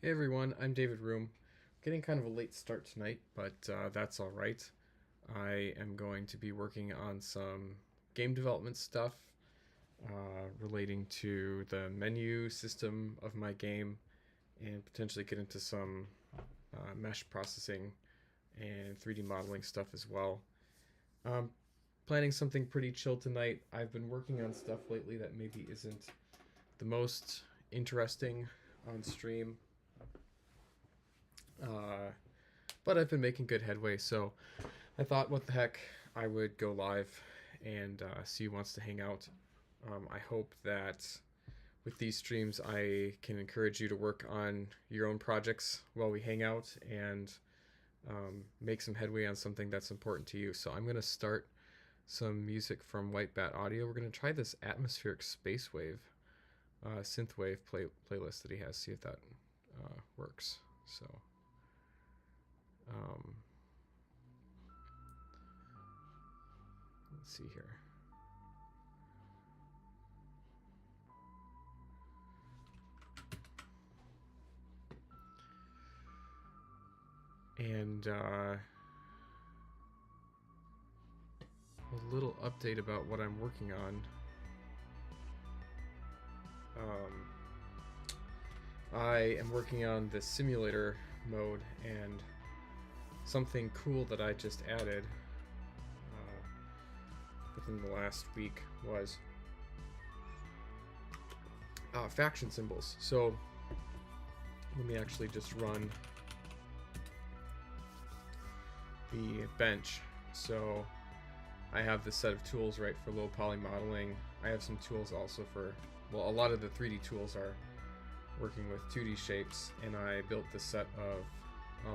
Hey everyone, I'm David Room. Getting kind of a late start tonight, but that's all right. I am going to be working on some game development stuff relating to the menu system of my game and potentially get into some mesh processing and 3D modeling stuff as well. Um, Planning something pretty chill tonight. I've been working on stuff lately that maybe isn't the most interesting on stream. Uh, but I've been making good headway, so I thought, what the heck, I would go live and see who wants to hang out. I hope that with these streams, I can encourage you to work on your own projects while we hang out and make some headway on something that's important to you. So I'm going to start some music from White Bat Audio. We're going to try this atmospheric space wave synthwave playlist that he has, see if that works. So let's see here. And a little update about what I'm working on. I am working on the simulator mode, and something cool that I just added within the last week was faction symbols. So let me actually just run the bench. So I have this set of tools, right, for low poly modeling. I have some tools also for, well, a lot of the 3D tools are working with 2D shapes, and I built this set of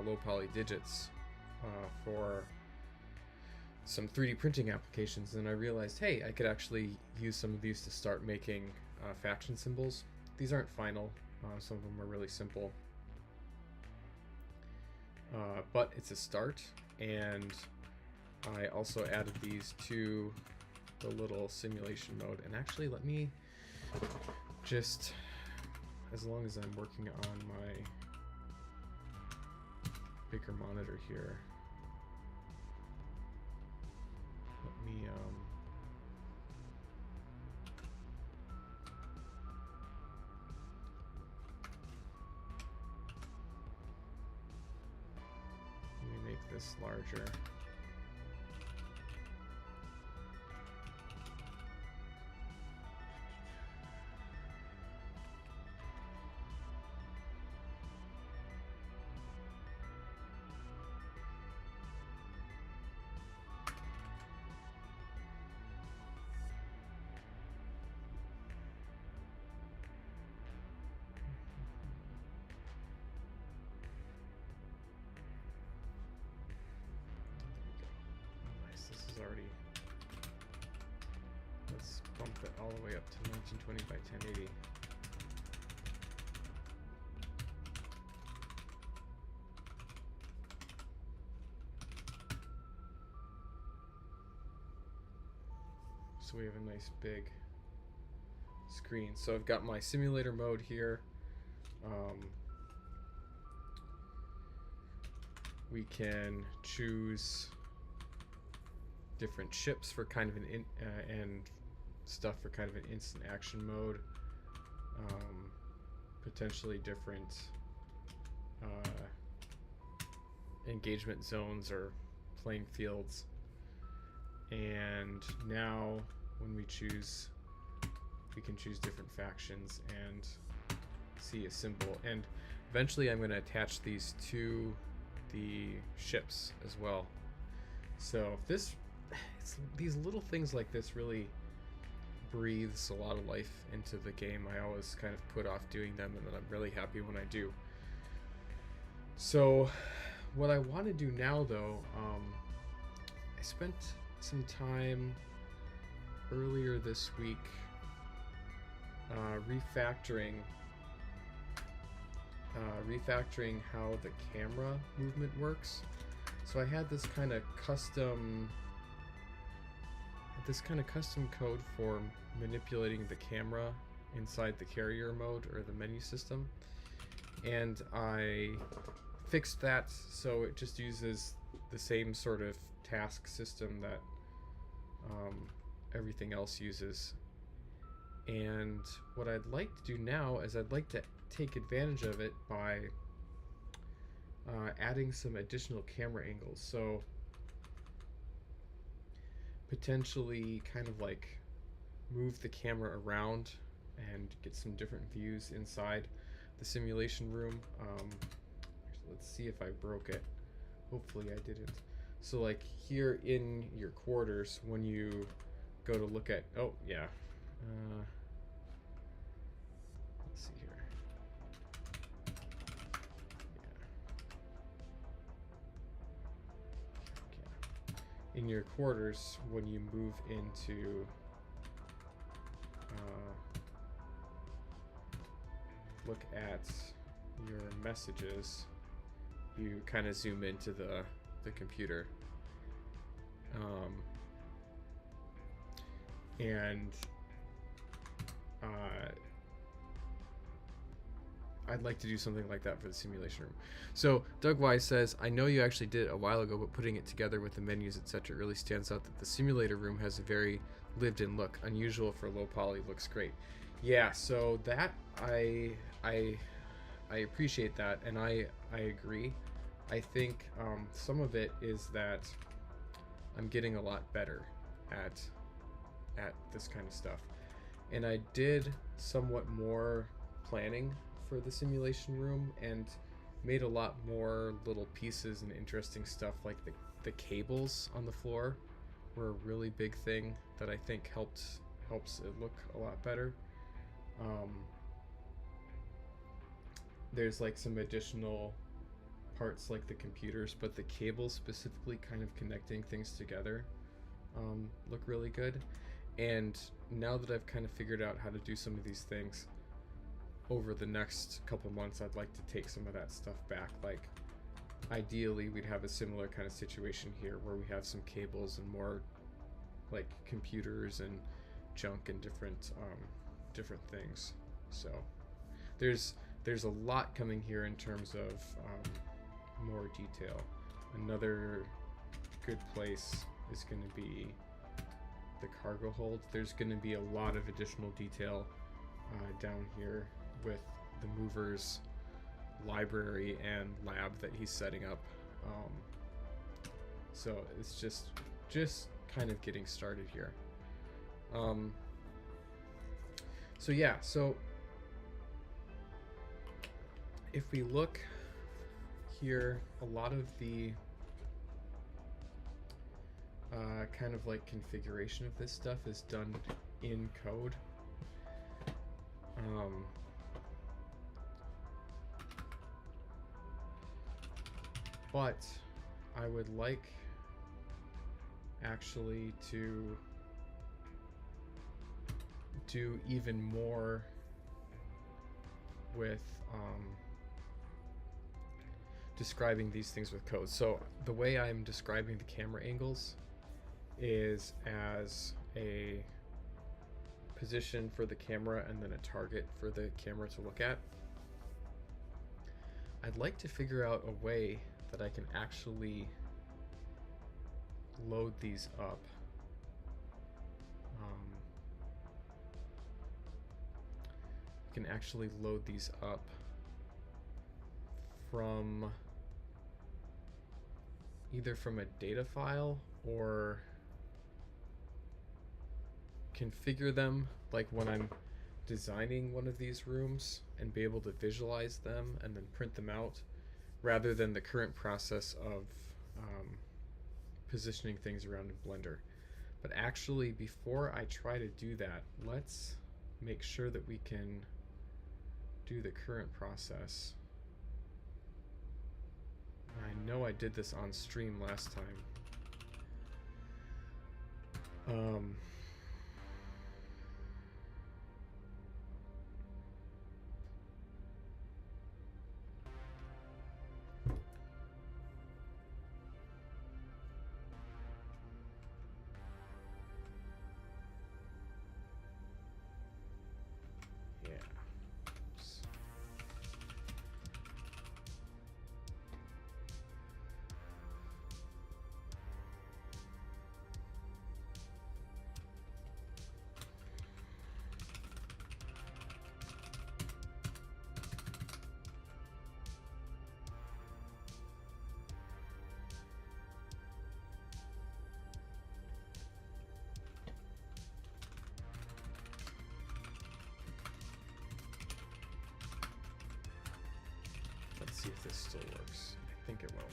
low poly digits for some 3D printing applications, and I realized, hey, I could actually use some of these to start making faction symbols. These aren't final, some of them are really simple, but it's a start. And I also added these to the little simulation mode. And actually, let me just, as long as I'm working on my bigger monitor here, let me make this larger. This is already, let's bump it all the way up to 1920 by 1080. So we have a nice big screen. So I've got my simulator mode here. We can choose different ships for kind of an and stuff for kind of an instant action mode, potentially different engagement zones or playing fields. And now when we choose, we can choose different factions and see a symbol, and eventually I'm going to attach these to the ships as well. So this, these little things like this really breathes a lot of life into the game. I always kind of put off doing them, and then I'm really happy when I do. So what I want to do now, though, I spent some time earlier this week refactoring how the camera movement works. So I had this kind of custom code for manipulating the camera inside the carrier mode or the menu system. and I fixed that so it just uses the same sort of task system that everything else uses. And what I'd like to do now is I'd like to take advantage of it by adding some additional camera angles. So potentially kind of like move the camera around and get some different views inside the simulation room. Let's see if I broke it. Hopefully I didn't. So like here in your quarters, when you go to look at, oh yeah, let's see here. Yeah. Okay. In your quarters, when you move into look at your messages, you kind of zoom into the computer, and I'd like to do something like that for the simulation room. So Doug Wise says, I know you actually did it a while ago, but putting it together with the menus, etc., really stands out that the simulator room has a very lived-in look. Unusual for low poly, looks great. Yeah, so that I appreciate that, and I agree. I think some of it is that I'm getting a lot better at this kind of stuff, and I did somewhat more planning for the simulation room and made a lot more little pieces and interesting stuff, like the cables on the floor were a really big thing that I think helps it look a lot better. There's like some additional parts like the computers, but the cables specifically kind of connecting things together look really good. And now that I've kind of figured out how to do some of these things, over the next couple months I'd like to take some of that stuff back. Like ideally we'd have a similar kind of situation here where we have some cables and more like computers and junk and different things. So there's a lot coming here in terms of more detail. Another good place is going to be the cargo hold. There's going to be a lot of additional detail down here with the movers library and lab that he's setting up. So it's just kind of getting started here. So yeah, so if we look here, a lot of the kind of like configuration of this stuff is done in code. But I would like actually to do even more with describing these things with code. So the way I'm describing the camera angles is as a position for the camera and then a target for the camera to look at. I'd like to figure out a way that I can actually load these up. Can actually load these up from either from a data file or configure them like when I'm designing one of these rooms and be able to visualize them and then print them out, rather than the current process of positioning things around in Blender. But actually, before I try to do that, let's make sure that we can do the current process. I know I did this on stream last time. if this still works. I think it will.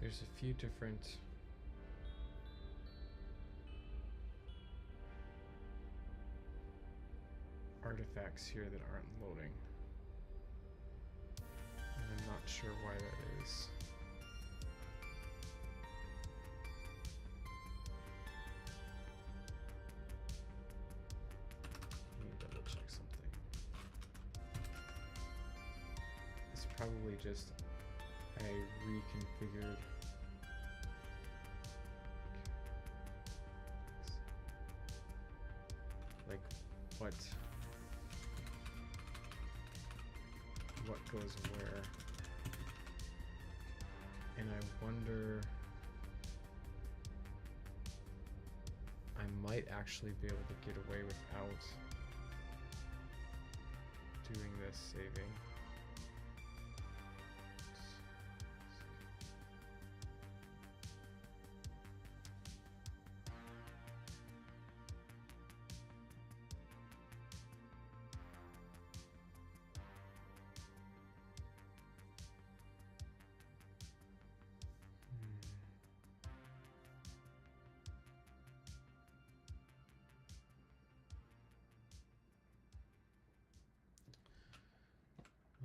There's a few different artifacts here that aren't loading. And I'm not sure why that is. Let me double check something. It's probably just I reconfigured. Like what goes where, and I wonder, I might actually be able to get away without doing this saving.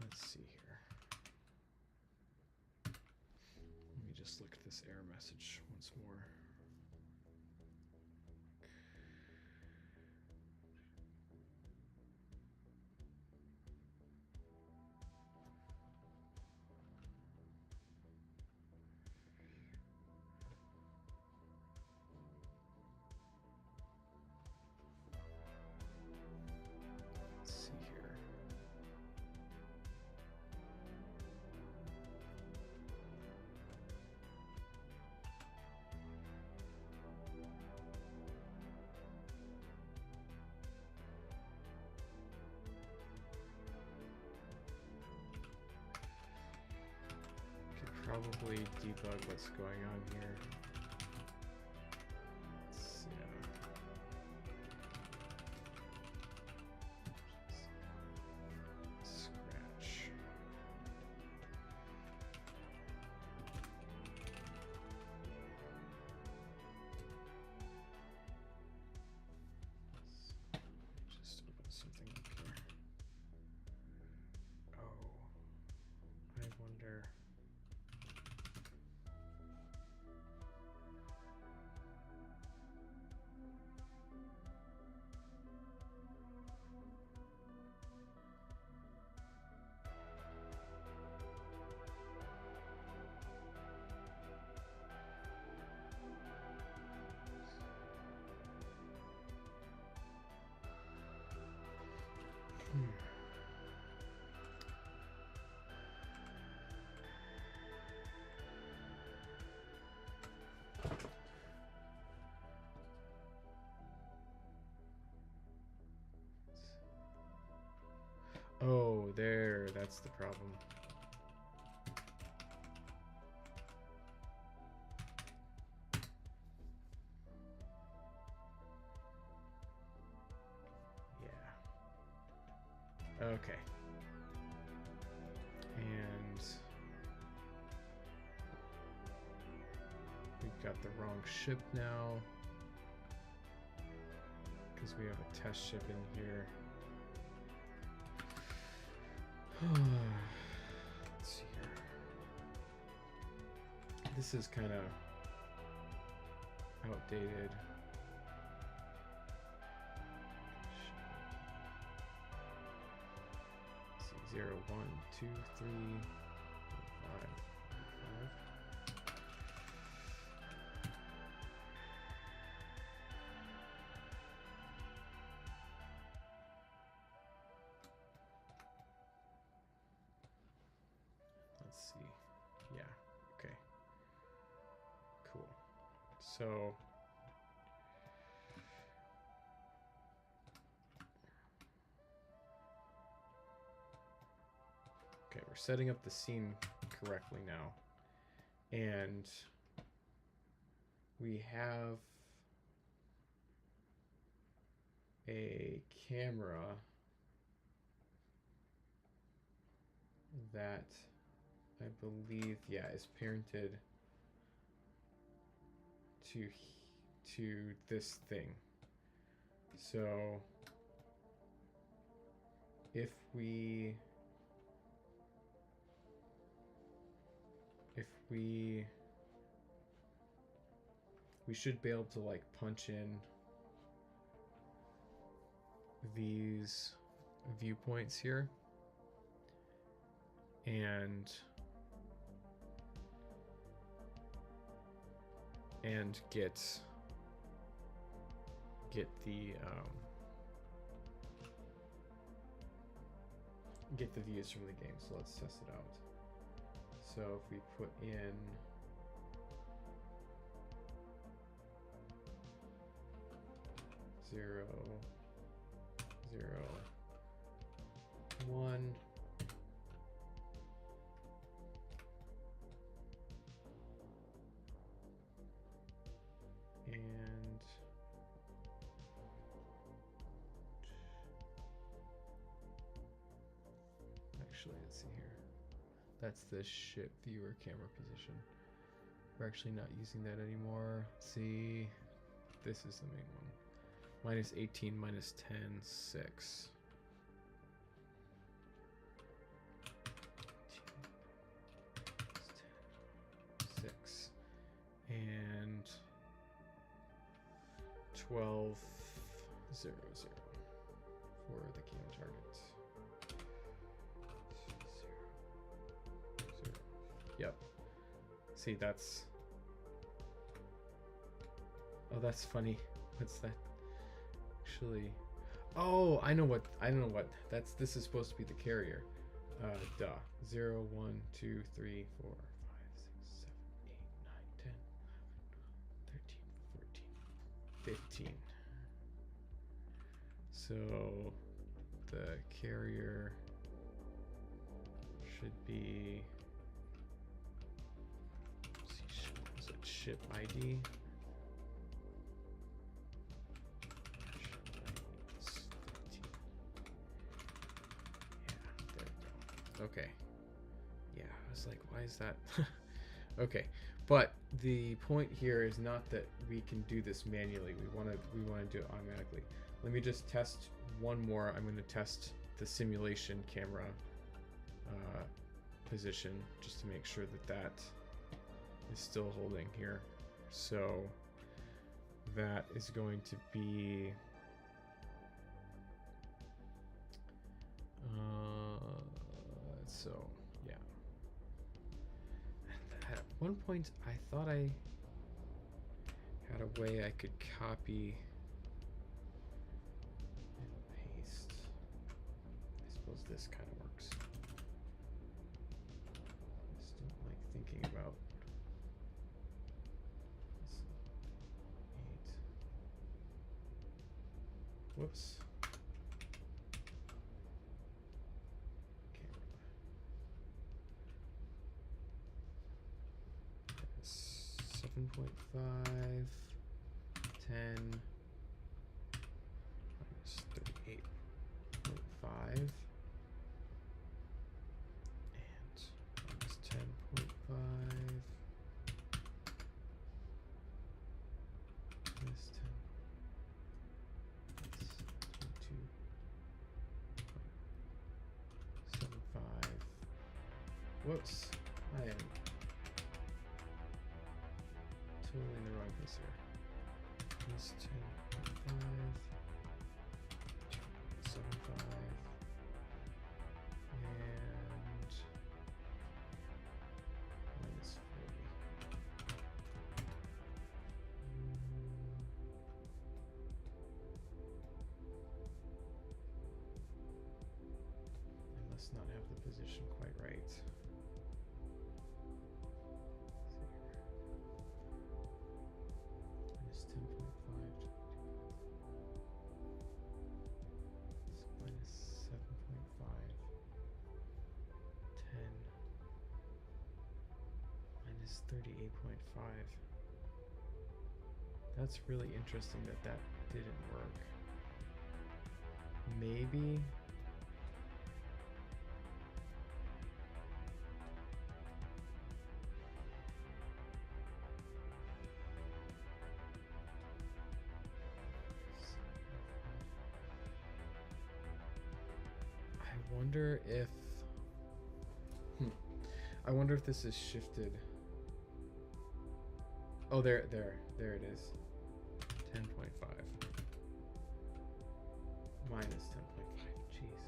Let's see here. Let me just look at this error message once more. Probably debug what's going on here. Scratch. Just open something up here. Oh, I wonder. Oh, that's the problem. Okay. And we've got the wrong ship now because we have a test ship in here. Let's see here. This is kind of outdated. Let's see, 0, 1, 2, 3, 4, 5, 5. Let's see. Yeah. Okay. Cool. So okay, we're setting up the scene correctly now. And we have a camera that I believe, yeah, is parented to this thing. So if we should be able to like punch in these viewpoints here and get the views from the game. So let's test it out. So if we put in zero, 0, 1, and actually, let's see here. That's the ship viewer camera position. We're actually not using that anymore. Let's see, this is the main one. Minus 18, minus 10, 6. 6. And 12, 0, 0 for the cam target. 0, 0. Yep. See, that's... Oh, that's funny. What's that? Actually, oh, I know what. This is supposed to be the carrier. Duh. 0, 1, 2, 3, 4, 5, 6, 7, 8, 9, 10, 11, 12, 13, 14, 15. So the carrier should be, was it ship ID? Okay. Yeah, I was like, why is that? Okay, but the point here is not that we can do this manually. We want to do it automatically. Let me just test one more. I'm going to test the simulation camera position just to make sure that that is still holding here. So that is going to be so yeah. And at one point I thought I had a way I could copy and paste. I suppose this kind of works. I just don't like thinking about this. 8. Whoops. 7.5, 10, minus 38.5. Whoops. I am totally in the wrong place here. Minus 10.5. 2.75. And minus 40. I must not have the position quite right. Minus 10.5. Minus 7.5. 10. Minus 38.5. That's really interesting that that didn't work. Maybe. I wonder if. I wonder if this is shifted. Oh, there it is. 10.5 minus 10.5. Jeez.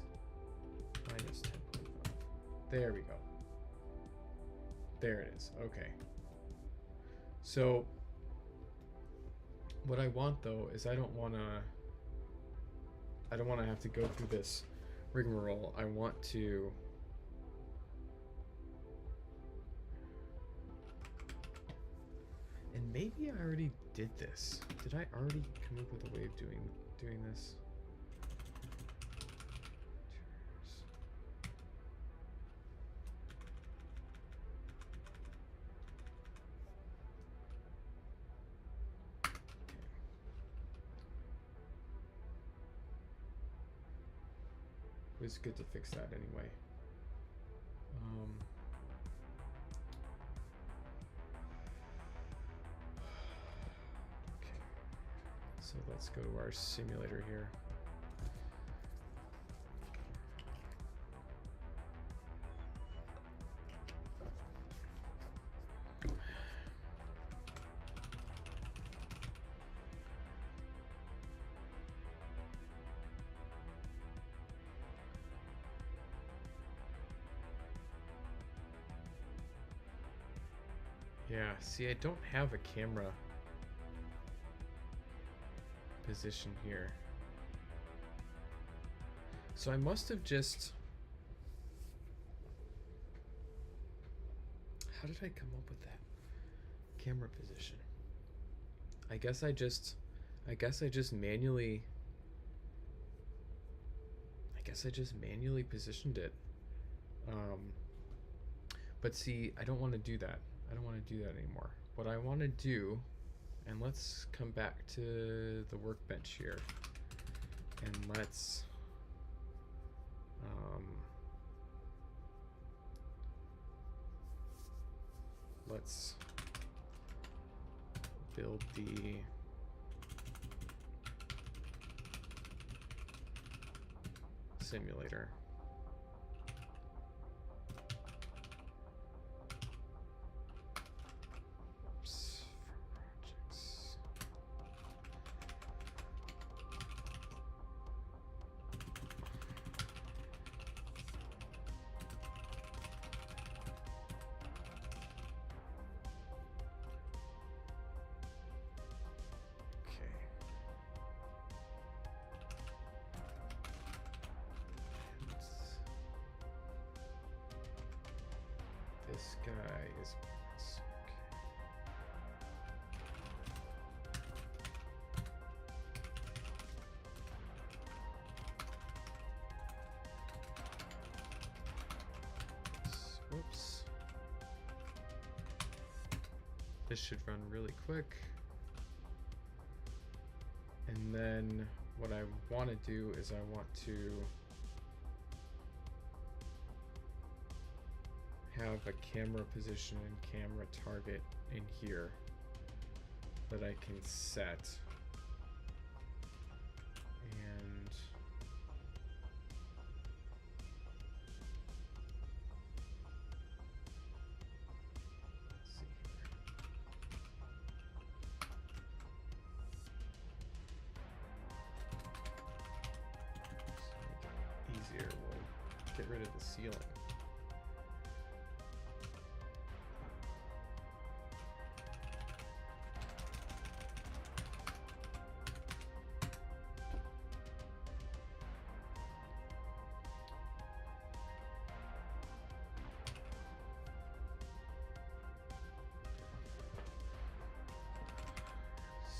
Minus 10.5. There we go. There it is. Okay. So what I want though is I don't want to have to go through this rigmarole. I want to and maybe I already did this. Did I already come up with a way of doing this? It was good to fix that anyway. Okay, so let's go to our simulator here. Yeah, see, I don't have a camera position here. So I must have just... How did I come up with that camera position? I guess I just manually positioned it. But see, I don't want to do that. I don't want to do that anymore. What I want to do, and let's come back to the workbench here, and let's build the simulator. This guy is whoops. This should run really quick. And then what I want to do is I want to have a camera position and camera target in here that I can set. And get rid of the ceiling.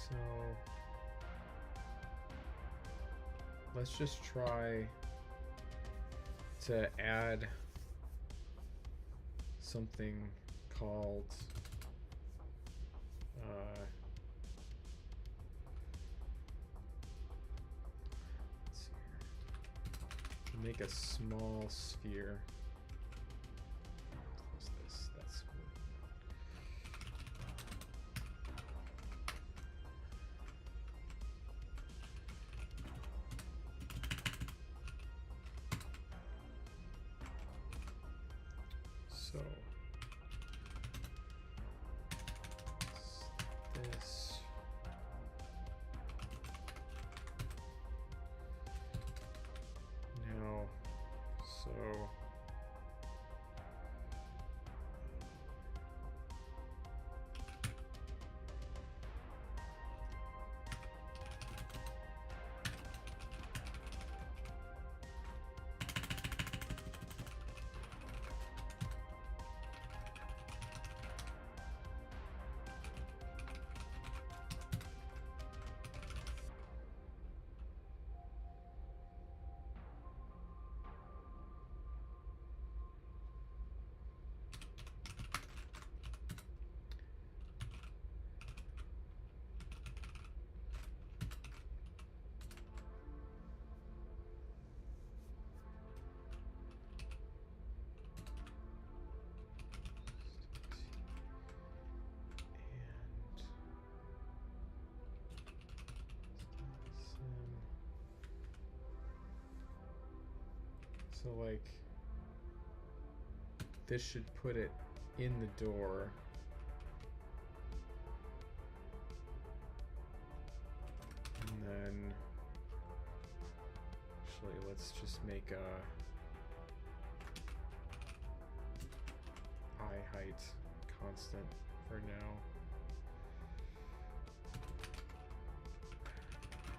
So let's just try to add something called let's see here. Make a small sphere. What's this? That's so this now, so so like this should put it in the door. And then actually let's just make a eye height constant for now.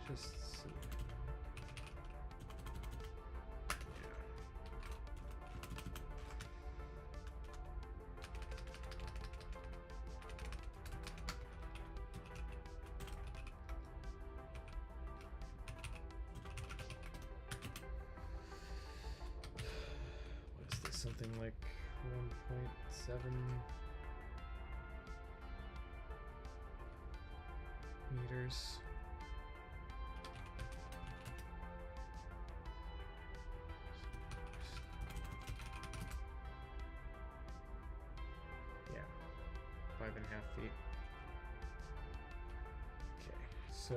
Just see. What is this? Something like 1.7 meters. Yeah, 5.5 feet. Okay, so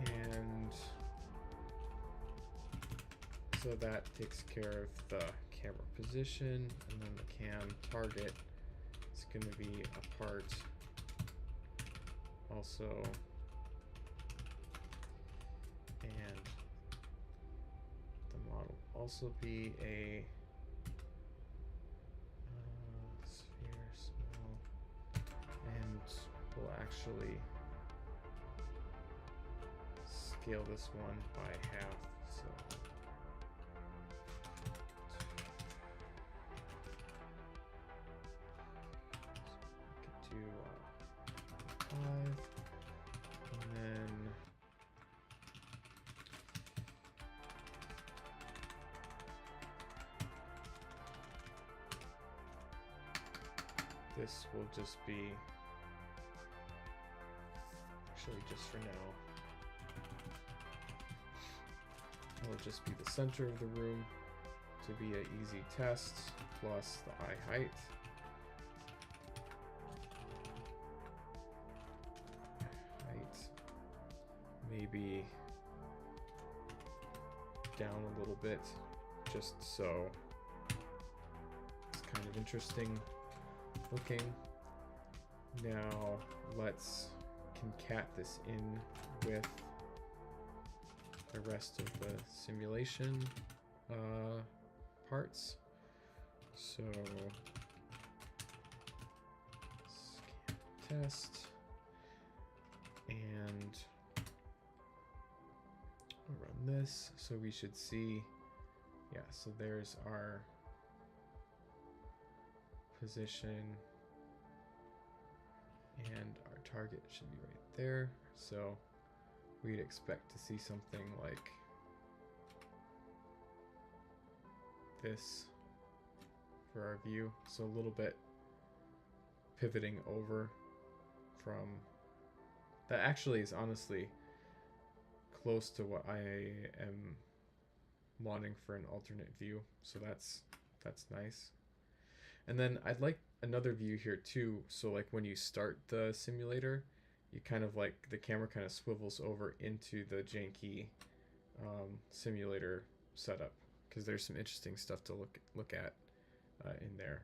and so that takes care of the camera position, and then the cam target is going to be apart also, and the model also be a sphere small, and we'll actually scale this one by half, so we could do 5, and then this will just be, actually just for now, it'll just be the center of the room to be an easy test, plus the eye height. Maybe down a little bit just so it's kind of interesting looking. Now let's concat this in with the rest of the simulation parts. So scan test, and we'll run this. So we should see, yeah, so there's our position and our target should be right there. So we'd expect to see something like this for our view. So a little bit pivoting over from that actually is honestly close to what I am wanting for an alternate view. So that's nice. And then I'd like another view here too. So like when you start the simulator, you kind of like the camera kind of swivels over into the janky simulator setup, because there's some interesting stuff to look at in there.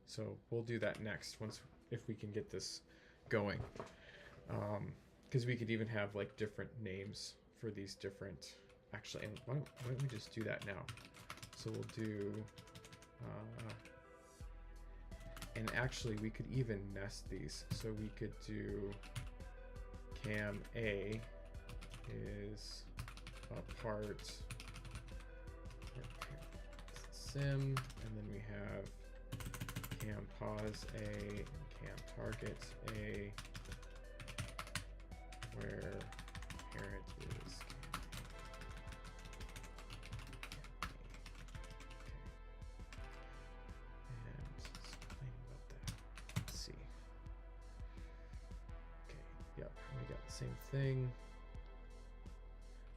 So we'll do that next once, if we can get this going, because we could even have like different names for these different, actually, and why don't we just do that now? So we'll do and actually we could even nest these. So we could do cam A is a part sim, and then we have cam pause A and cam target A, where parent is cam A. And something about that. Let's see. Okay, yep, we got the same thing.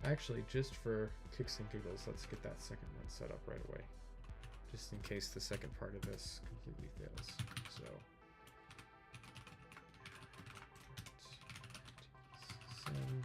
Actually, just for kicks and giggles, let's get that second one set up right away, just in case the second part of this completely fails. So sim.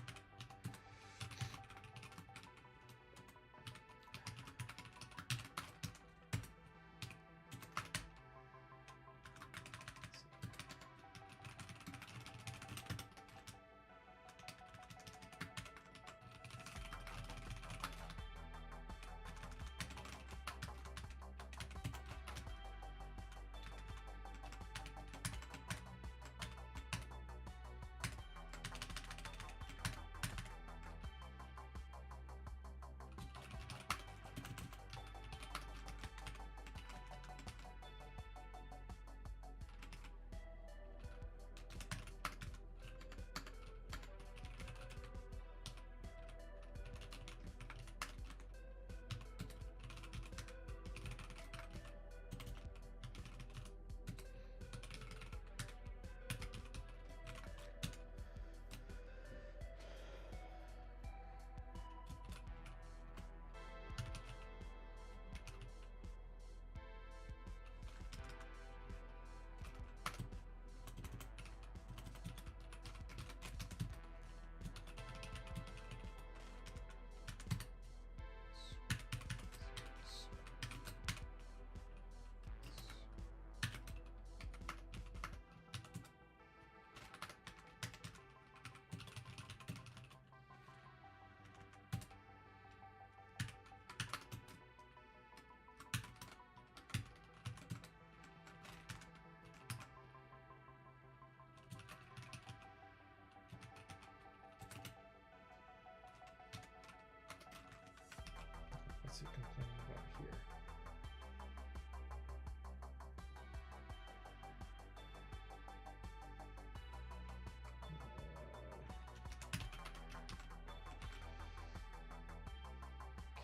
What's it complaining about here?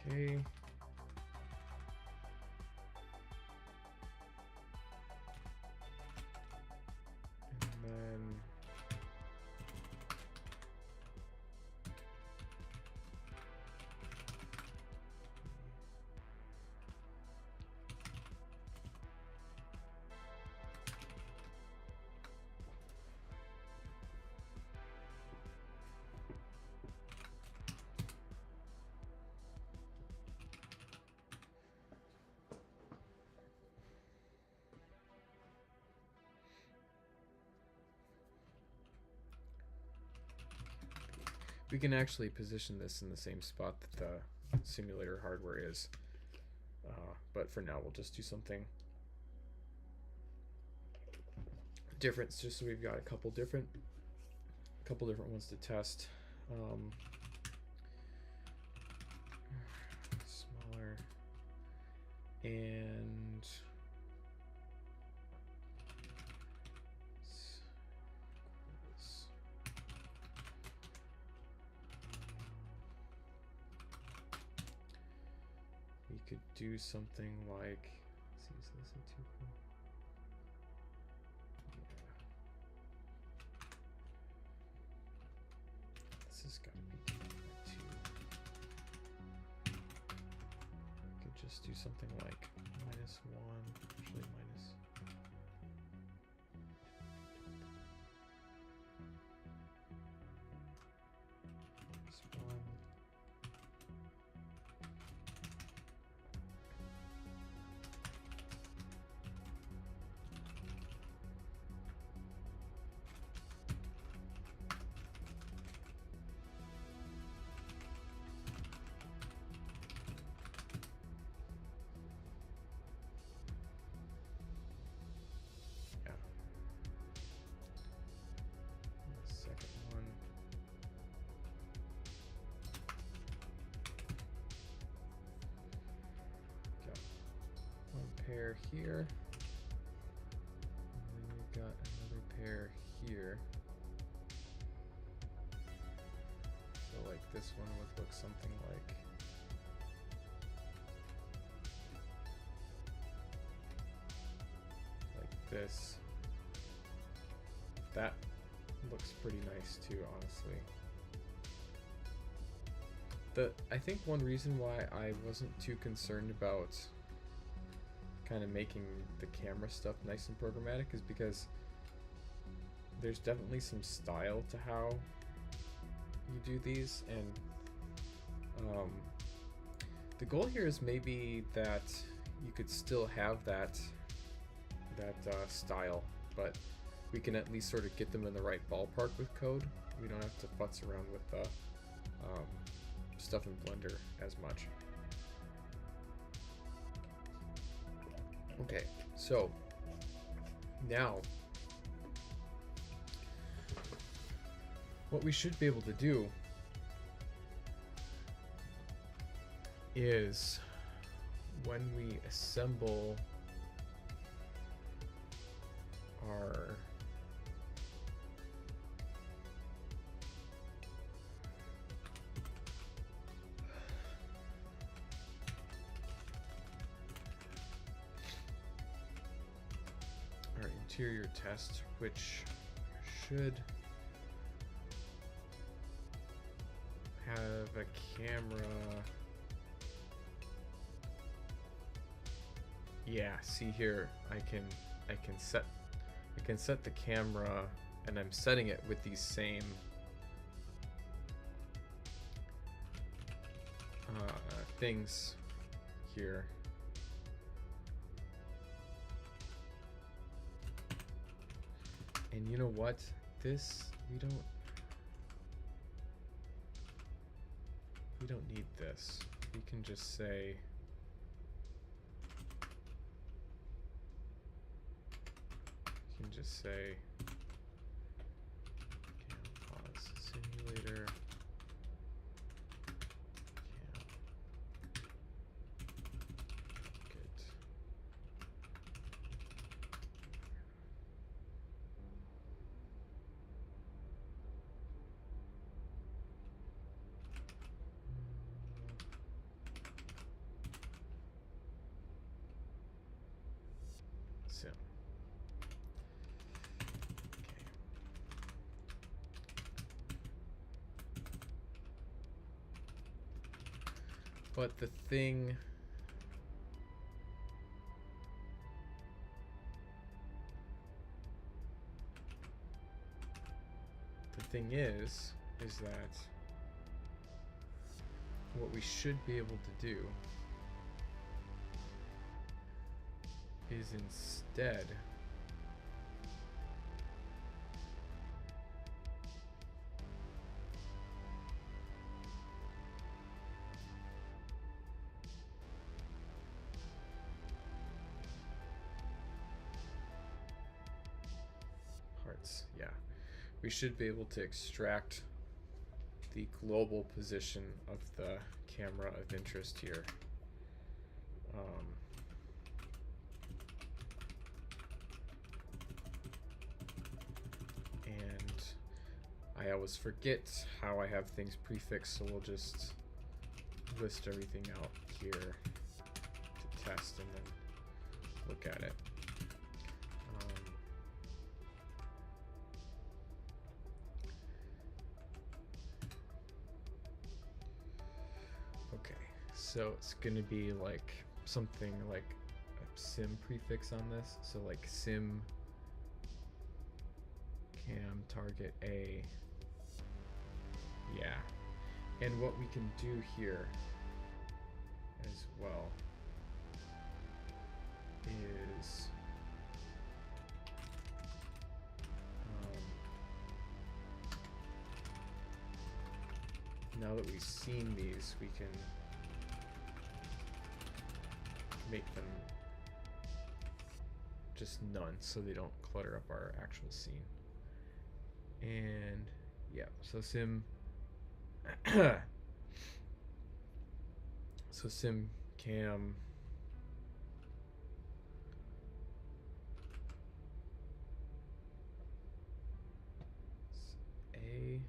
Okay. And then we can actually position this in the same spot that the simulator hardware is. But for now, we'll just do something different, just so we've got a couple different ones to test. Smaller and we could do something like, let's see, so this is too cool. Yeah. This has got to be divided by 2. We could just do something like -1, actually minus. -1. Pair here, and then we've got another pair here. So like this one would look something like this. That looks pretty nice too, honestly. I think one reason why I wasn't too concerned about kind of making the camera stuff nice and programmatic is because there's definitely some style to how you do these, and the goal here is maybe that you could still have that style, but we can at least sort of get them in the right ballpark with code. We don't have to futz around with the stuff in Blender as much. Okay, so now what we should be able to do is when we assemble our interior test, which should have a camera. Yeah, see here, I can set the camera, and I'm setting it with these same things here. And you know what? This, we don't need this. We can just say pause simulator. So, okay. But the thing is that what we should be able to do is instead yeah, we should be able to extract the global position of the camera of interest here. And I always forget how I have things prefixed, so we'll just list everything out here to test and then look at it. Okay, so it's going to be like something like a sim prefix on this. So like sim cam target A. Yeah. And what we can do here as well is now that we've seen these, we can make them just none so they don't clutter up our actual scene. And yeah, so sim so sim cam A.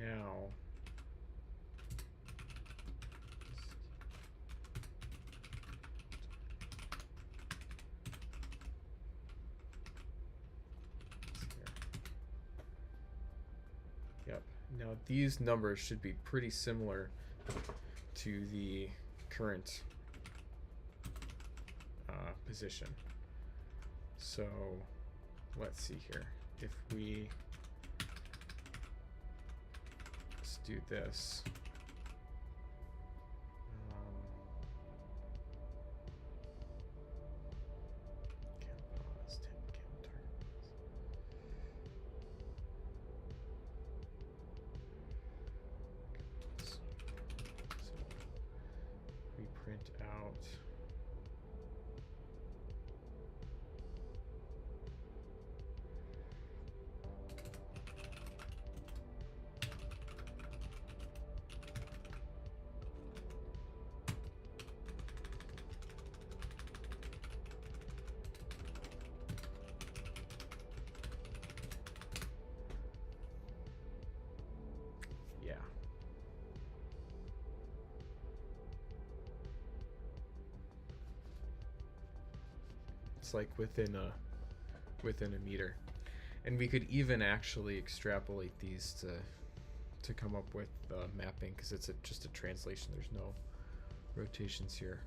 Now yep. Now these numbers should be pretty similar to the current position. So let's see here. If we just do this. Print out yeah. It's like within a meter, and we could even actually extrapolate these to come up with mapping, because it's just a translation. There's no rotations here.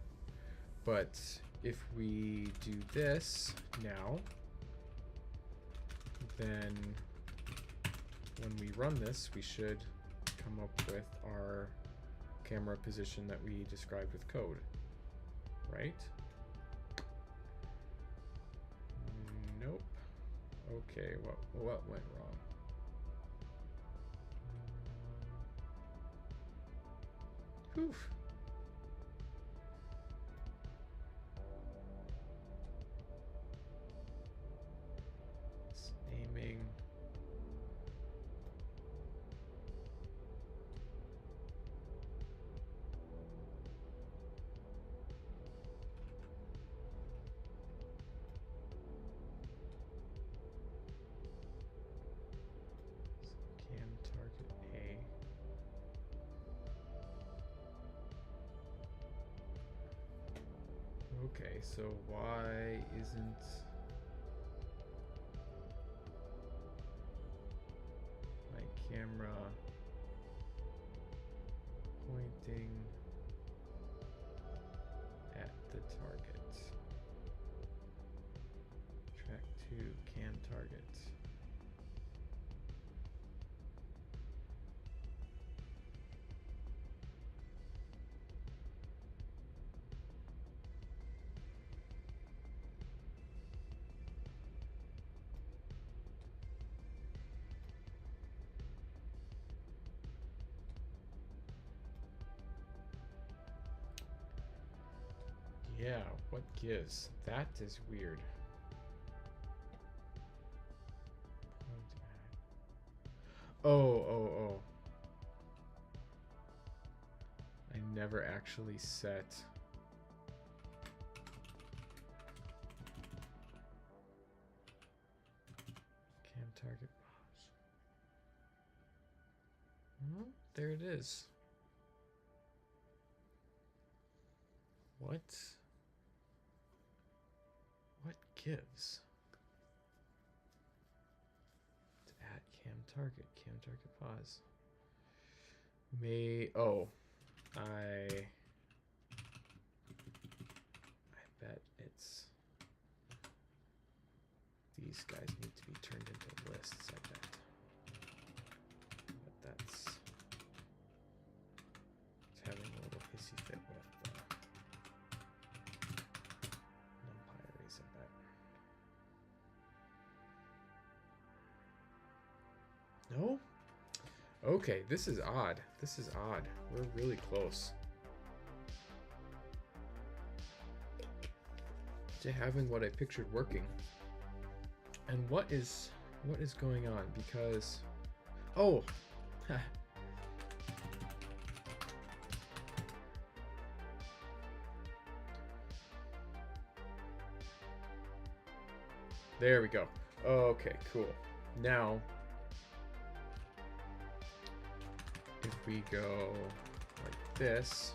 But if we do this now, then when we run this, we should come up with our camera position that we described with code, right? Nope. Okay, what went wrong? Oof. Okay, so why isn't my camera pointing at the target? Track 2, cam target. Yeah, what gives? That is weird. Oh. I never actually set cam target pause. Well, there it is. What gives? To add cam target pause. I bet it's these guys need to be turned into lists, I bet. But that's having a little hissy fit with numpy arrays, I bet. No? Okay, this is odd. We're really close to having what I pictured working. And what is going on? Because there we go. Okay, cool. Now if we go like this,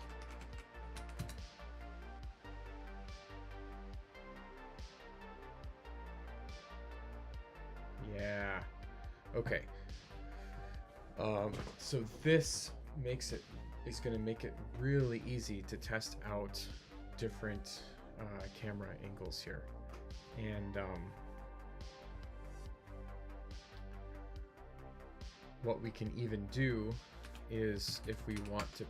yeah, okay. So this is going to make it really easy to test out different camera angles here. And what we can even do is, if we want to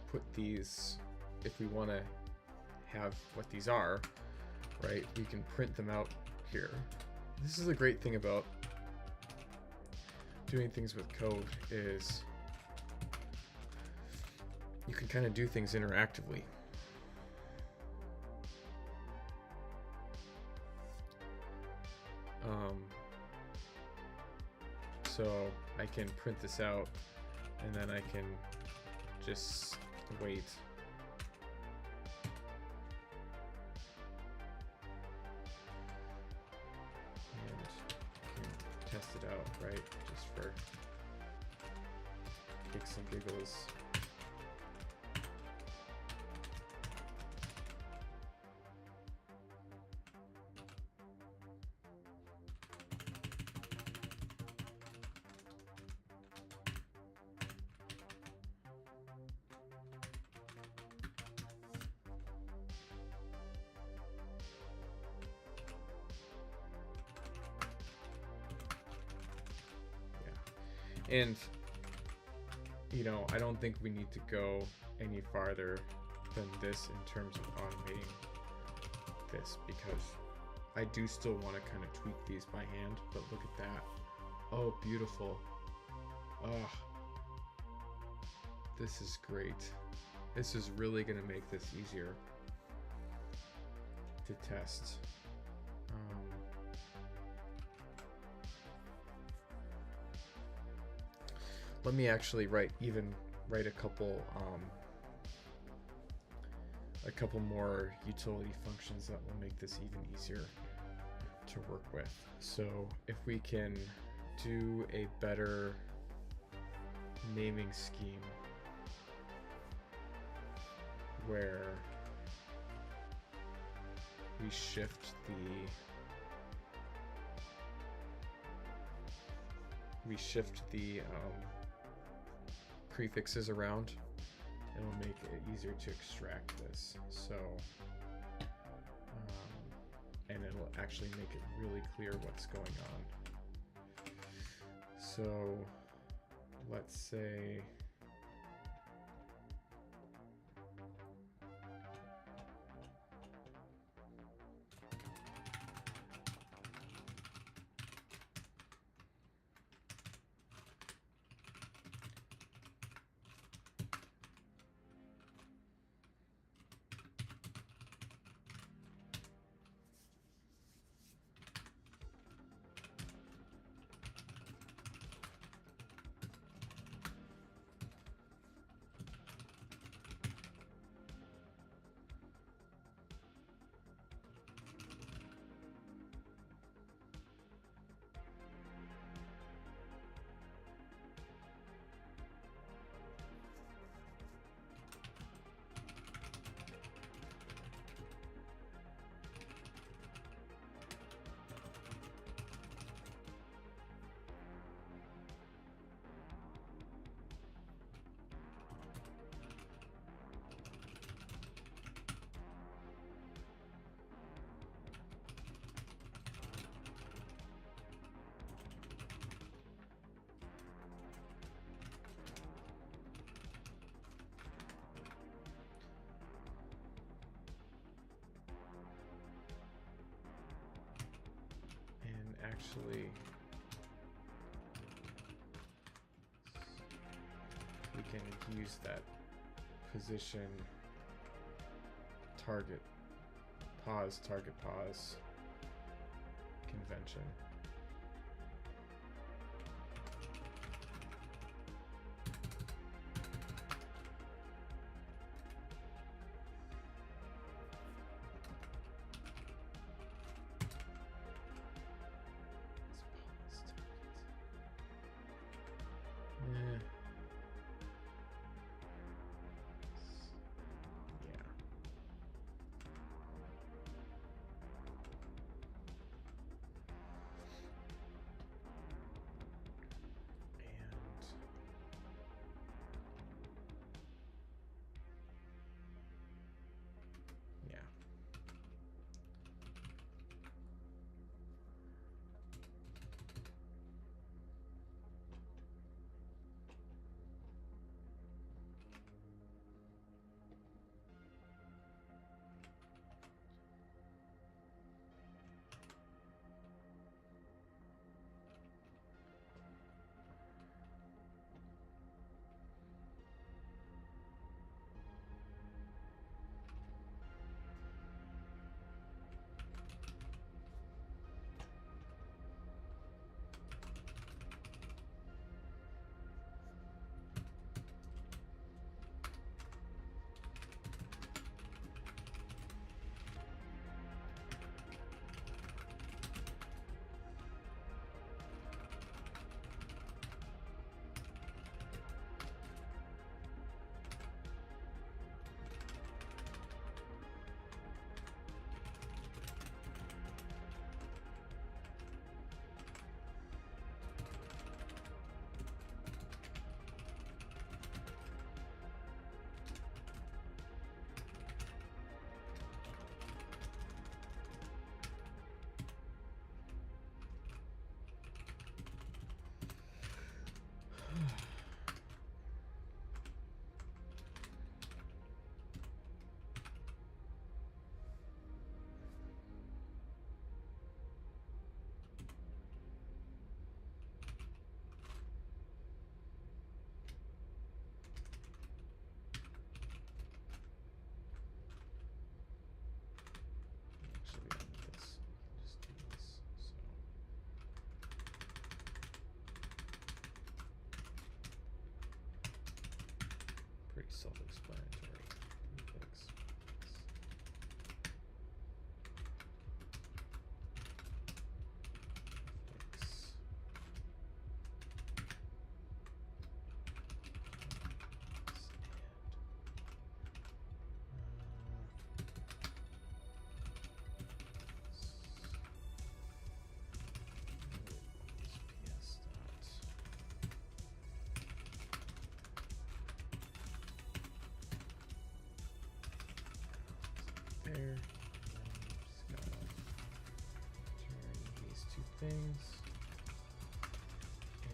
have what these are, right, we can print them out here. This is a great thing about doing things with code, is you can kind of do things interactively. So I can print this out, and then I can just wait. And can test it out, right? Just for kicks and giggles. And, you know, I don't think we need to go any farther than this in terms of automating this, because I do still want to kind of tweak these by hand, but look at that. Oh, beautiful. Oh, this is great. This is really going to make this easier to test. Let me actually write a couple more utility functions that will make this even easier to work with. So if we can do a better naming scheme where reshift the prefixes around, it'll make it easier to extract this. So, and it'll actually make it really clear what's going on. So, let's say actually we can use that position target pause convention. here. And I'm just gonna turn these two things.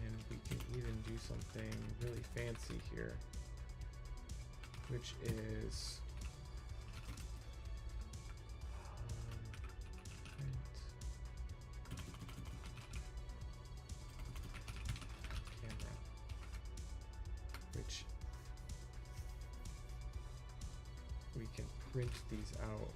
And we can even do something really fancy here, which is camera, which we can print these out.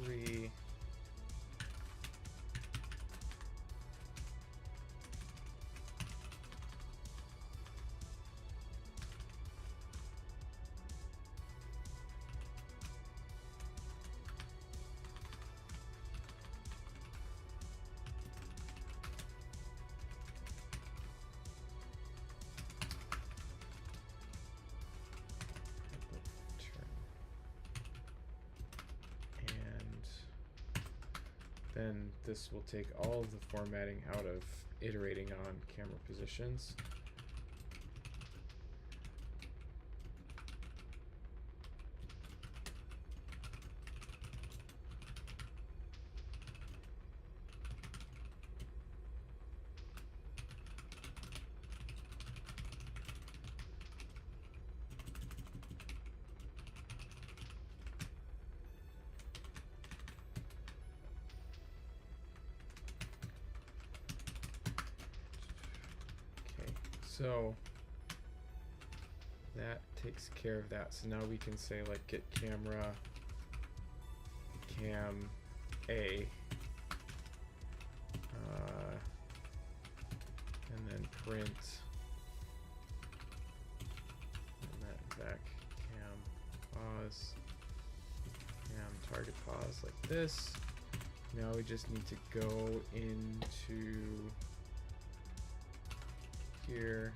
Three. Then this will take all of the formatting out of iterating on camera positions. So that takes care of that. So now we can say like get camera cam A, and then print and that back cam pause, cam target pause like this. Now we just need to go into here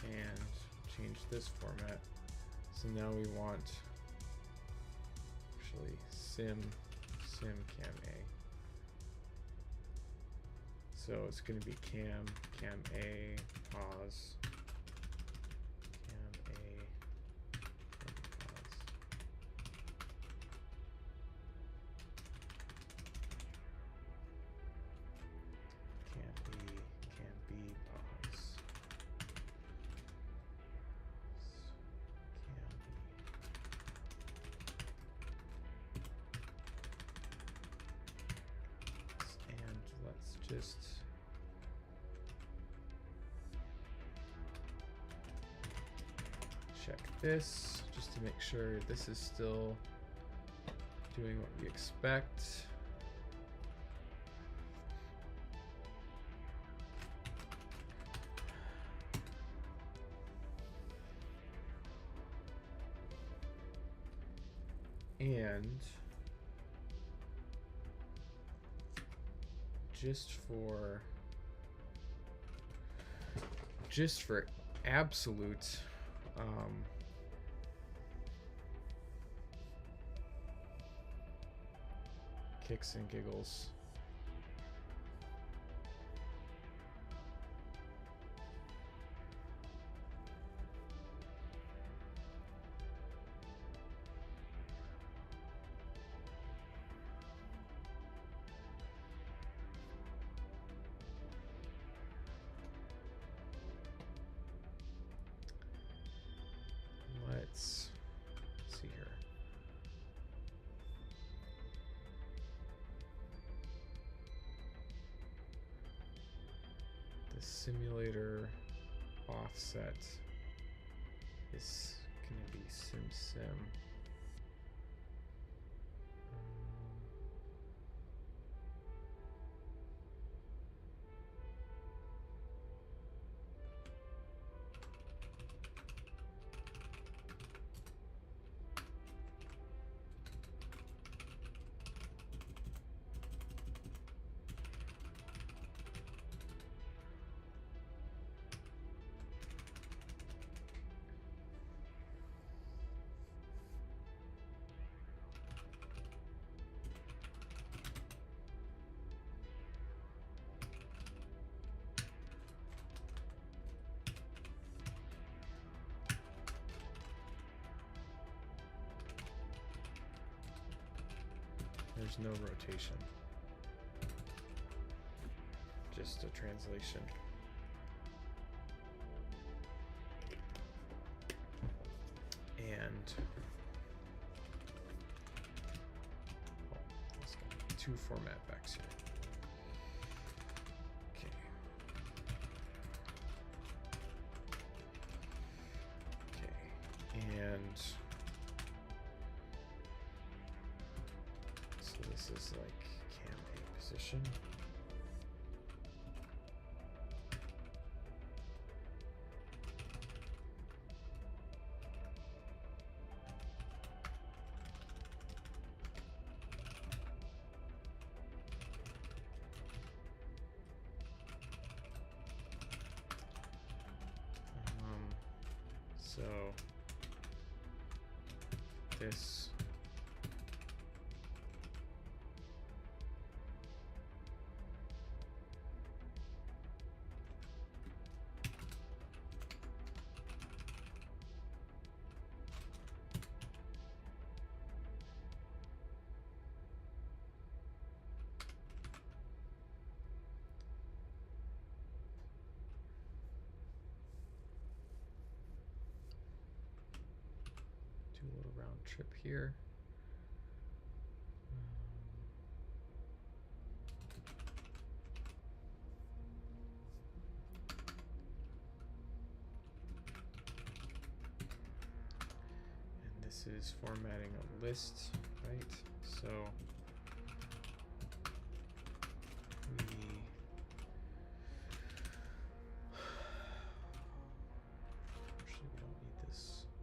and change this format. So now we want actually sim cam A. So it's going to be cam A pause, cam A pause. Cam B pause. And let's just check this just to make sure this is still doing what we expect. And just for absolute kicks and giggles, let's see here. The simulator offset is going to be sim. there's no rotation. Just a translation. And let's get 2 format backs here. And so this is like cam A position. So this do a little round trip here. And this is formatting a list, right? So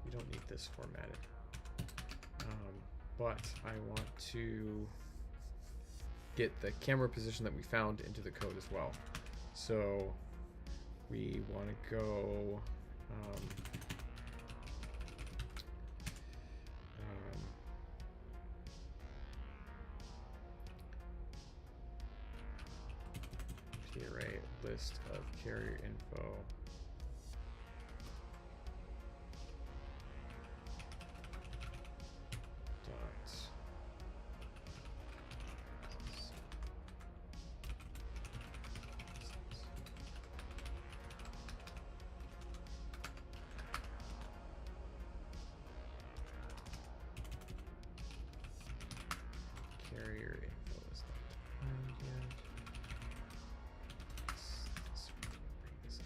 we don't need this formatted. But I want to get the camera position that we found into the code as well. So we want to go array list of carrier info carrier info is not defined yet. Let's bring this up.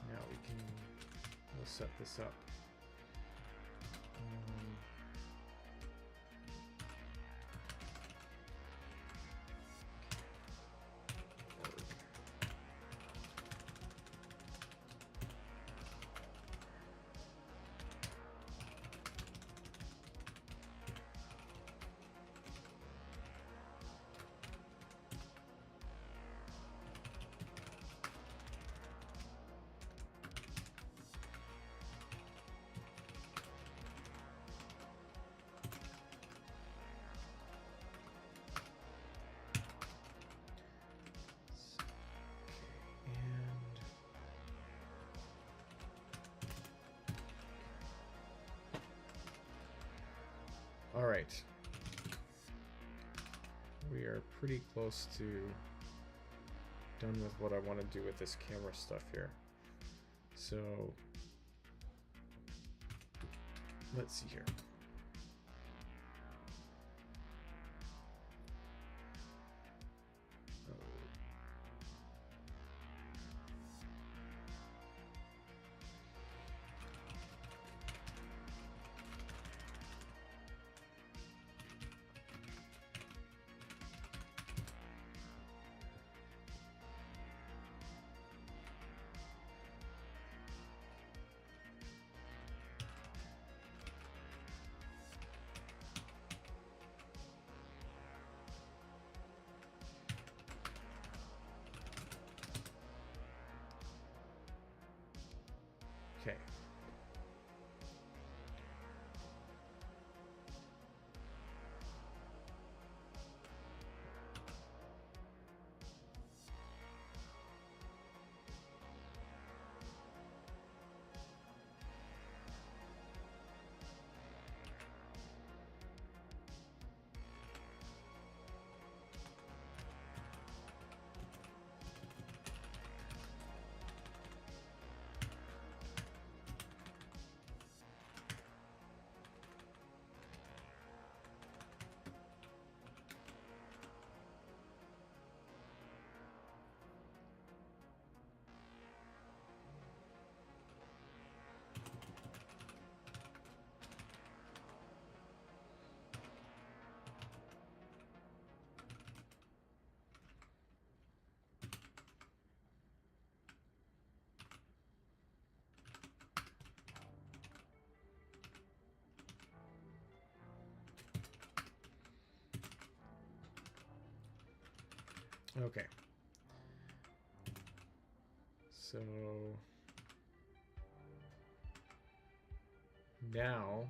Now we'll set this up. All right, we are pretty close to done with what I want to do with this camera stuff here. So let's see here. Okay. Okay. So now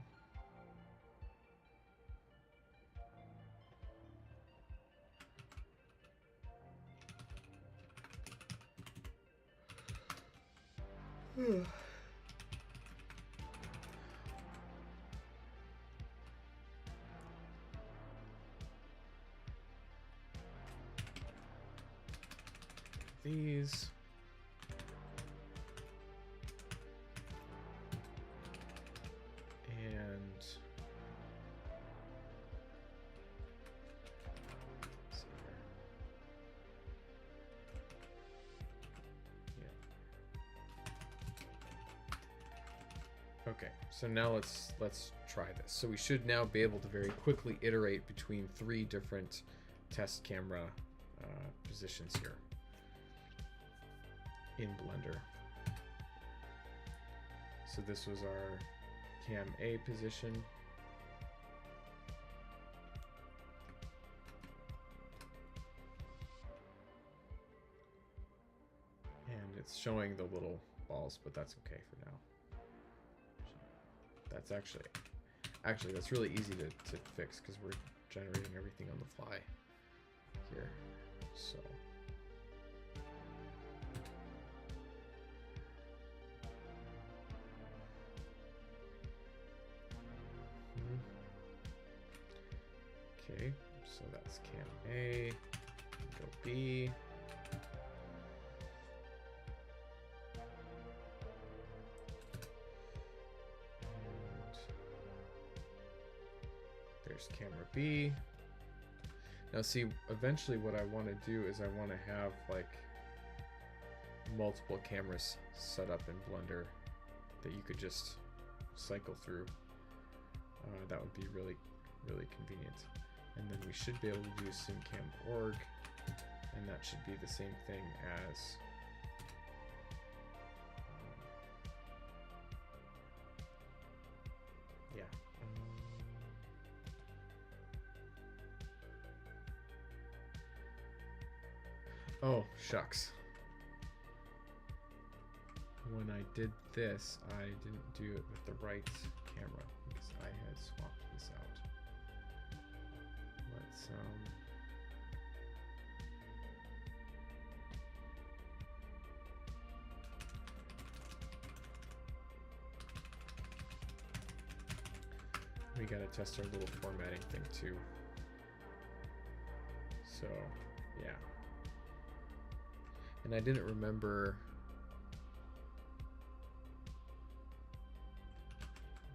these. And let's see here. Yeah. Okay, so now let's try this. So we should now be able to very quickly iterate between 3 different test camera positions here in Blender. So this was our cam A position. And it's showing the little balls, but that's okay for now. That's actually that's really easy to fix because we're generating everything on the fly here. So okay, so that's cam A, go B. And there's camera B. Now see, eventually what I want to do is I want to have like multiple cameras set up in Blender that you could just cycle through. That would be really, really convenient. And then we should be able to do simcam.org, and that should be the same thing as yeah. Oh, shucks. When I did this, I didn't do it with the right camera because I had swapped this out. Let's we gotta test our little formatting thing too. So, yeah. And I didn't remember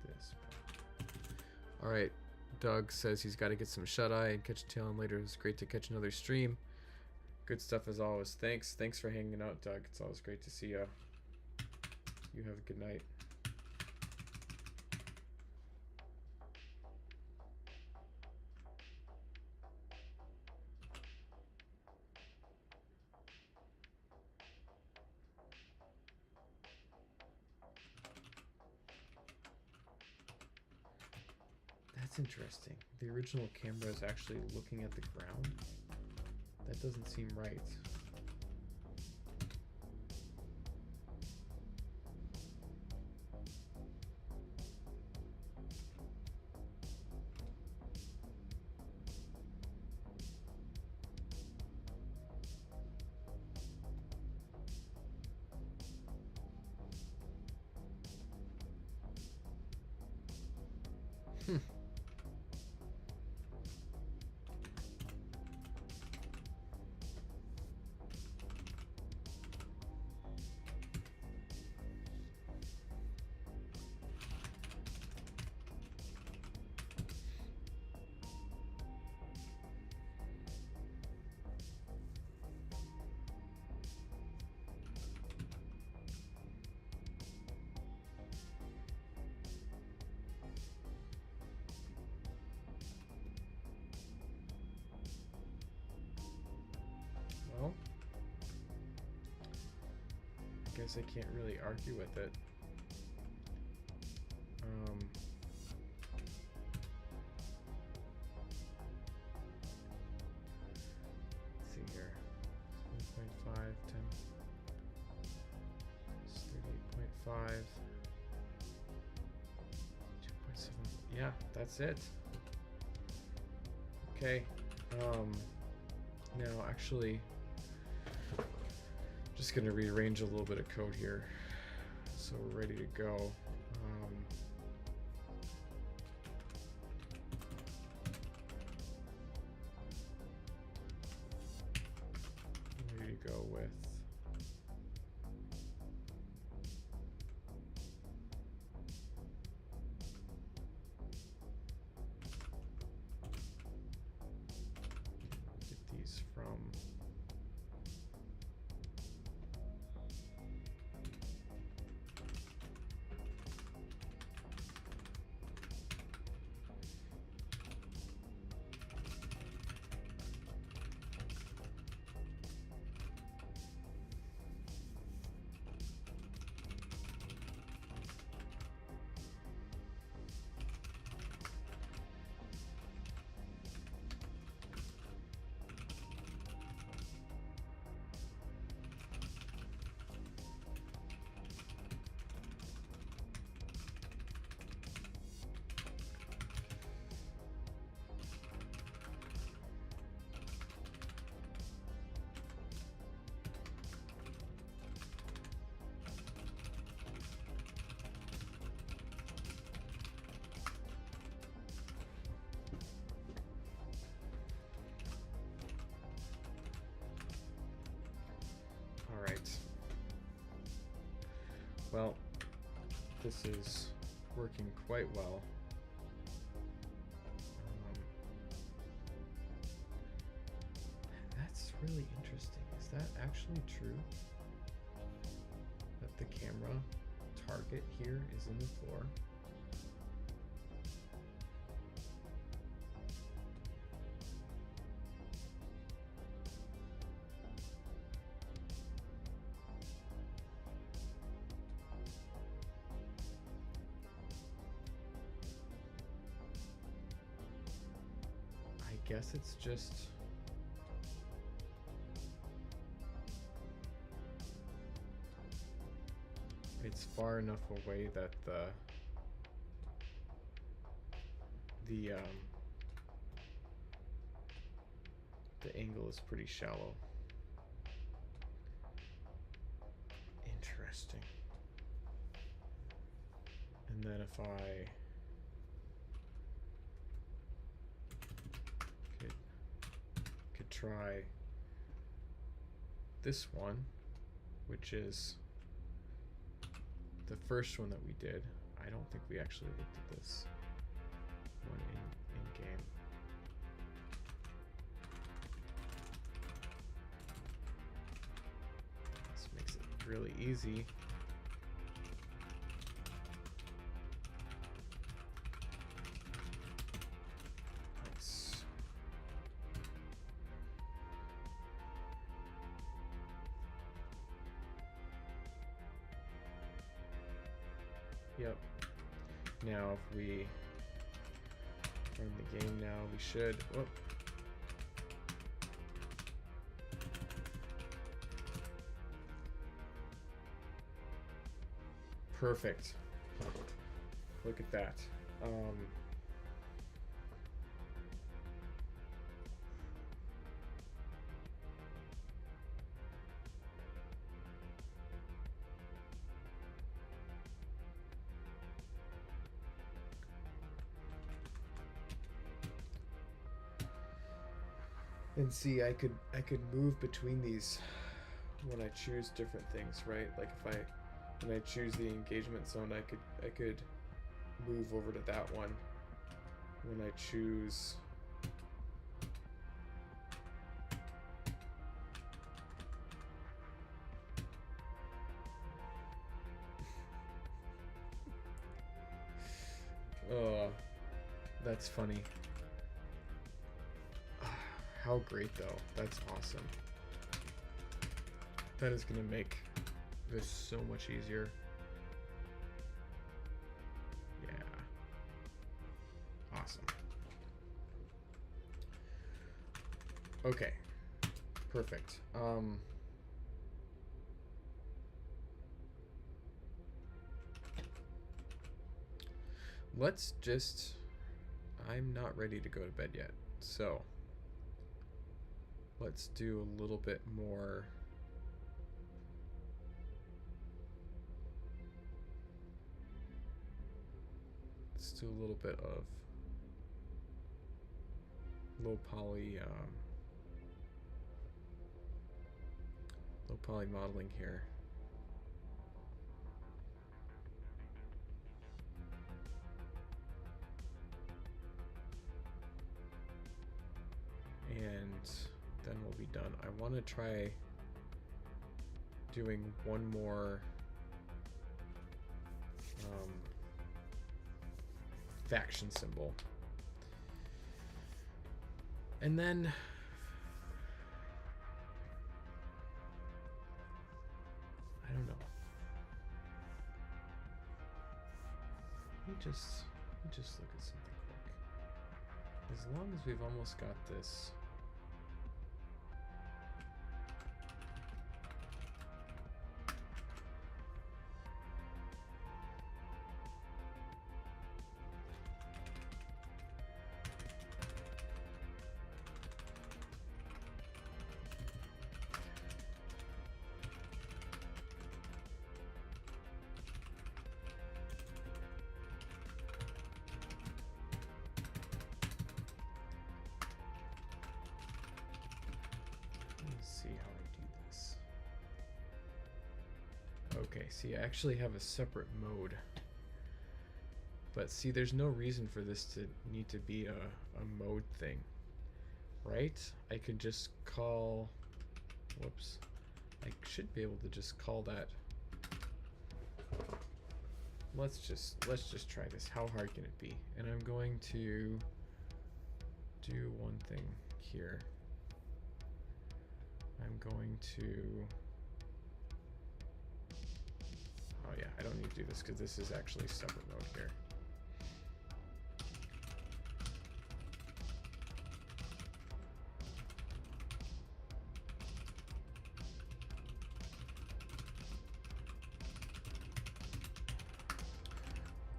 this. All right, Doug says he's got to get some shut-eye and catch a tail on later. It's great to catch another stream. Good stuff as always. Thanks for hanging out, Doug. It's always great to see you. You have a good night. That's interesting. The original camera is actually looking at the ground. That doesn't seem right. Hmm. Well, I guess I can't really argue with it. Let's see here. 7.5, 10. It's 38.5. 2.7. Yeah, that's it. Okay. Now actually just gonna rearrange a little bit of code here so we're ready to go. Ready to go with get these from well, this is working quite well. That's really interesting. Is that actually true? That the camera target here is in the floor? I guess it's just it's far enough away that the angle is pretty shallow. Interesting. And then if I could try this one, which is the first one that we did. I don't think we actually looked at this one in game. This makes it really easy. Nice. Yep. Now if we run the game now, we should. Whoop. Perfect. Look at that. And see, I could move between these when I choose different things, right? Like if I when I choose the engagement zone, I could move over to that one. When I choose oh, that's funny. How great though. That's awesome. That is gonna make this so much easier. Yeah. Awesome. Okay. Perfect. Let's just I'm not ready to go to bed yet. So, let's do a little bit more. Let's do a little bit of low poly modeling here. And then we'll be done. I want to try doing one more faction symbol. And then I don't know. Let me just look at something quick. As long as we've almost got this. See how I do this. Okay, see, I actually have a separate mode. But see, there's no reason for this to need to be a mode thing. Right? I could just call... Whoops. I should be able to just call that... Let's just try this. How hard can it be? And I'm going to do one thing here. I'm going to... Oh yeah, I don't need to do this because this is actually separate mode here.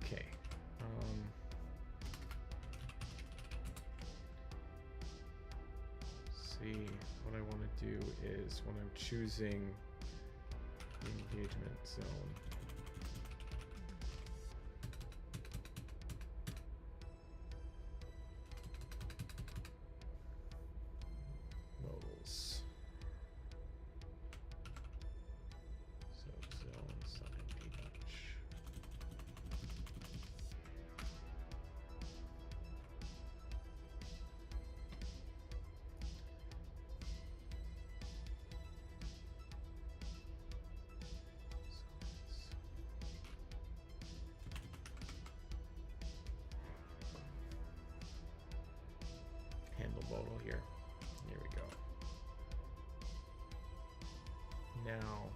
Okay. See, what I want to do is when I'm choosing the engagement zone, modals. So zone side ph. Handle modal here. Here we go. Now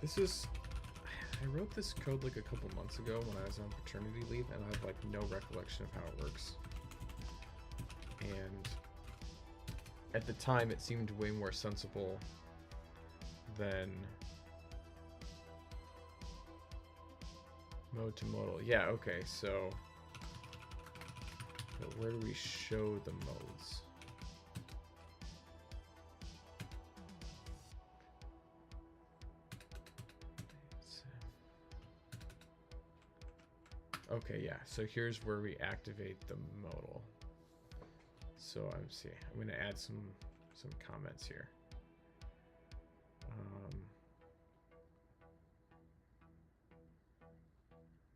This is, I wrote this code like a couple months ago when I was on paternity leave, and I have like no recollection of how it works. And at the time, it seemed way more sensible than mode to modal. Yeah, okay, so but where do we show the modes? Okay, yeah, so here's where we activate the modal. So I'm going to add some comments here.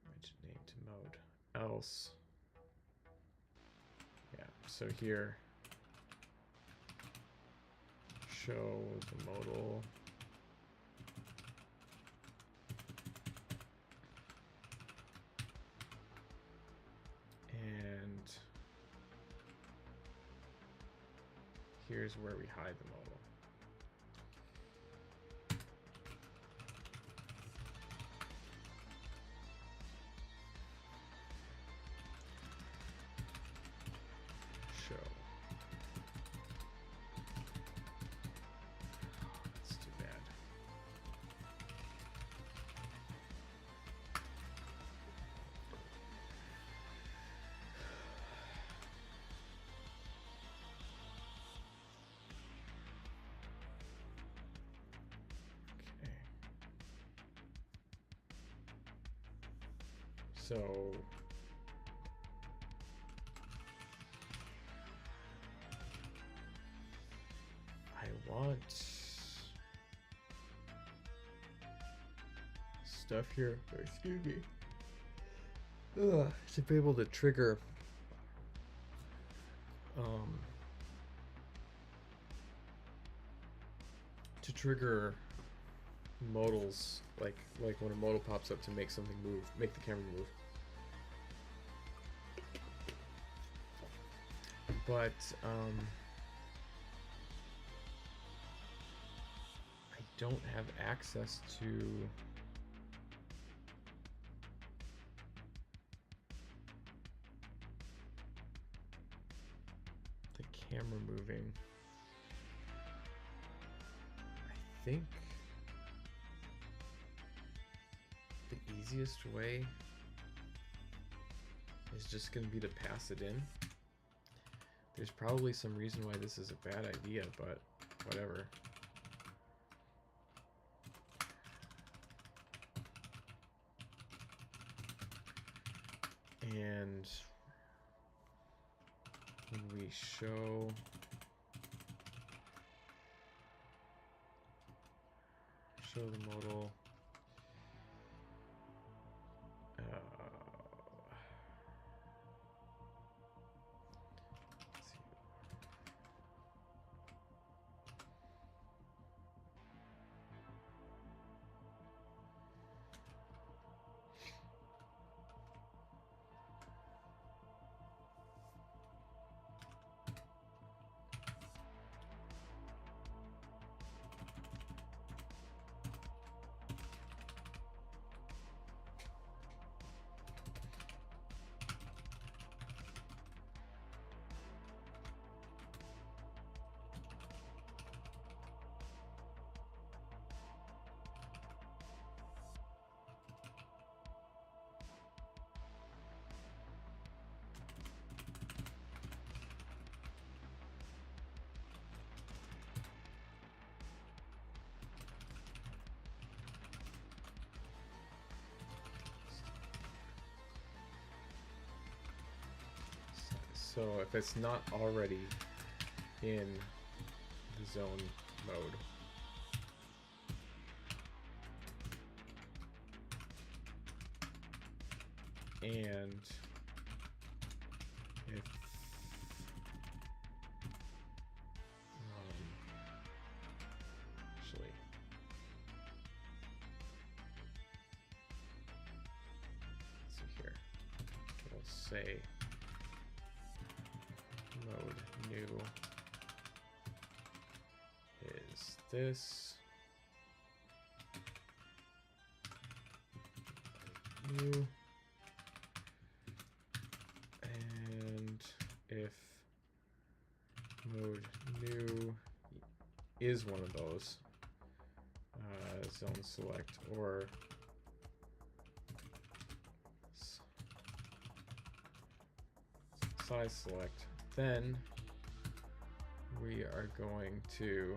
Name to mode else. Yeah, so here show the modal. And here's where we hide the modal. Show. That's too bad. So I want stuff here, excuse me, to be able to trigger modals, like when a modal pops up to make something move, make the camera move. But I don't have access to the camera moving. I think the easiest way is just going to be to pass it in. There's probably some reason why this is a bad idea, but whatever. And when we show the modal, so if it's not already in the zone mode, and if actually let's see here, we'll say mode new is this, new, and if mode new is one of those, zone select or size select, then we are going to,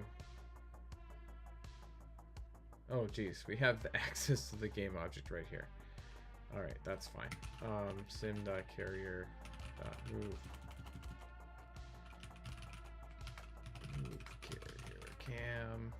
oh geez, we have the access to the game object right here. All right, that's fine. Sim.carrier.move carrier cam.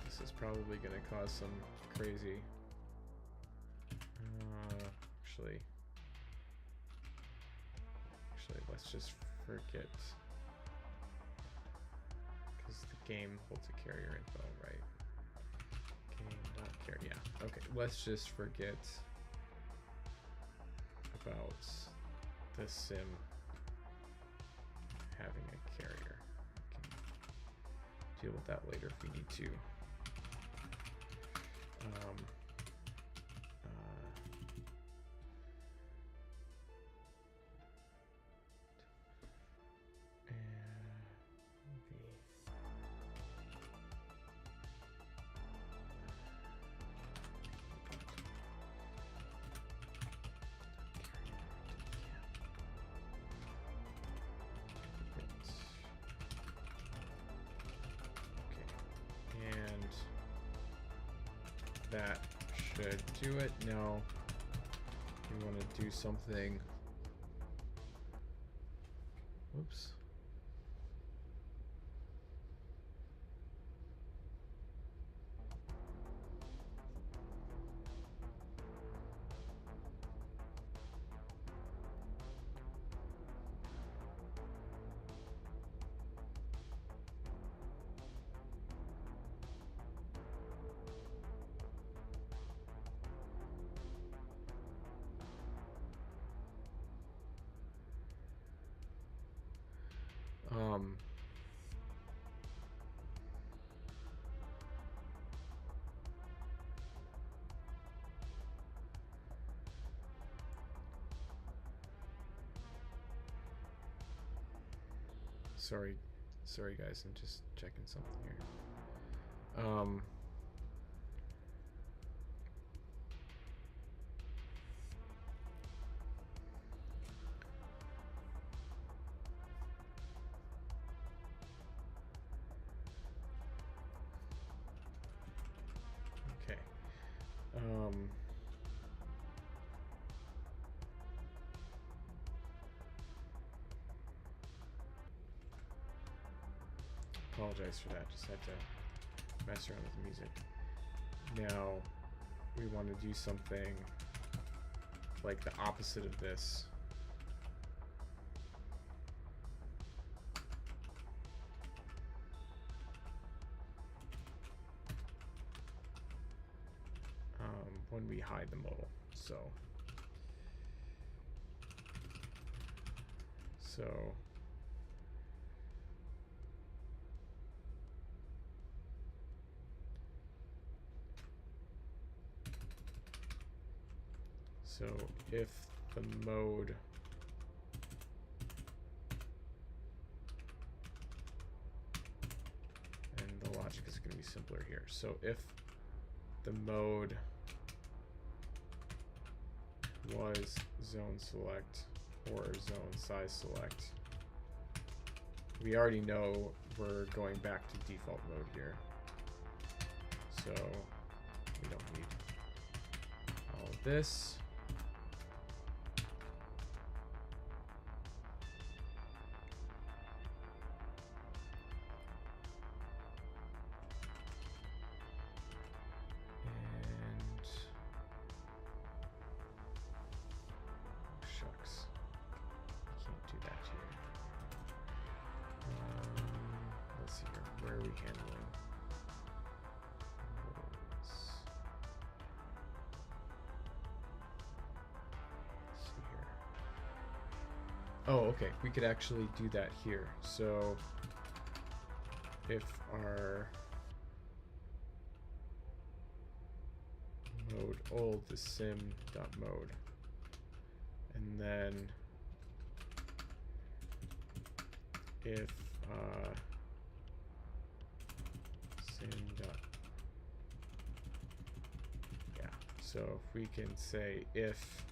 This is probably going to cause some crazy. Actually, let's just forget, because the game holds a carrier info, right? Game.carrier. Yeah. Okay. Let's just forget about the sim having a carrier. We can deal with that later if we need to. That should do it. Now we want to do something. Whoops. Sorry guys, I'm just checking something here. Okay. Apologize for that, just had to mess around with the music. Now we want to do something like the opposite of this. When we hide the modal. So if the mode and the logic is going to be simpler here. So if the mode was zone select or zone size select, we already know we're going back to default mode here, so we don't need all of this. memory handling. Let's see here. Oh, okay. We could actually do that here. So if our mode old is sim.mode, and then if yeah, so if we can say if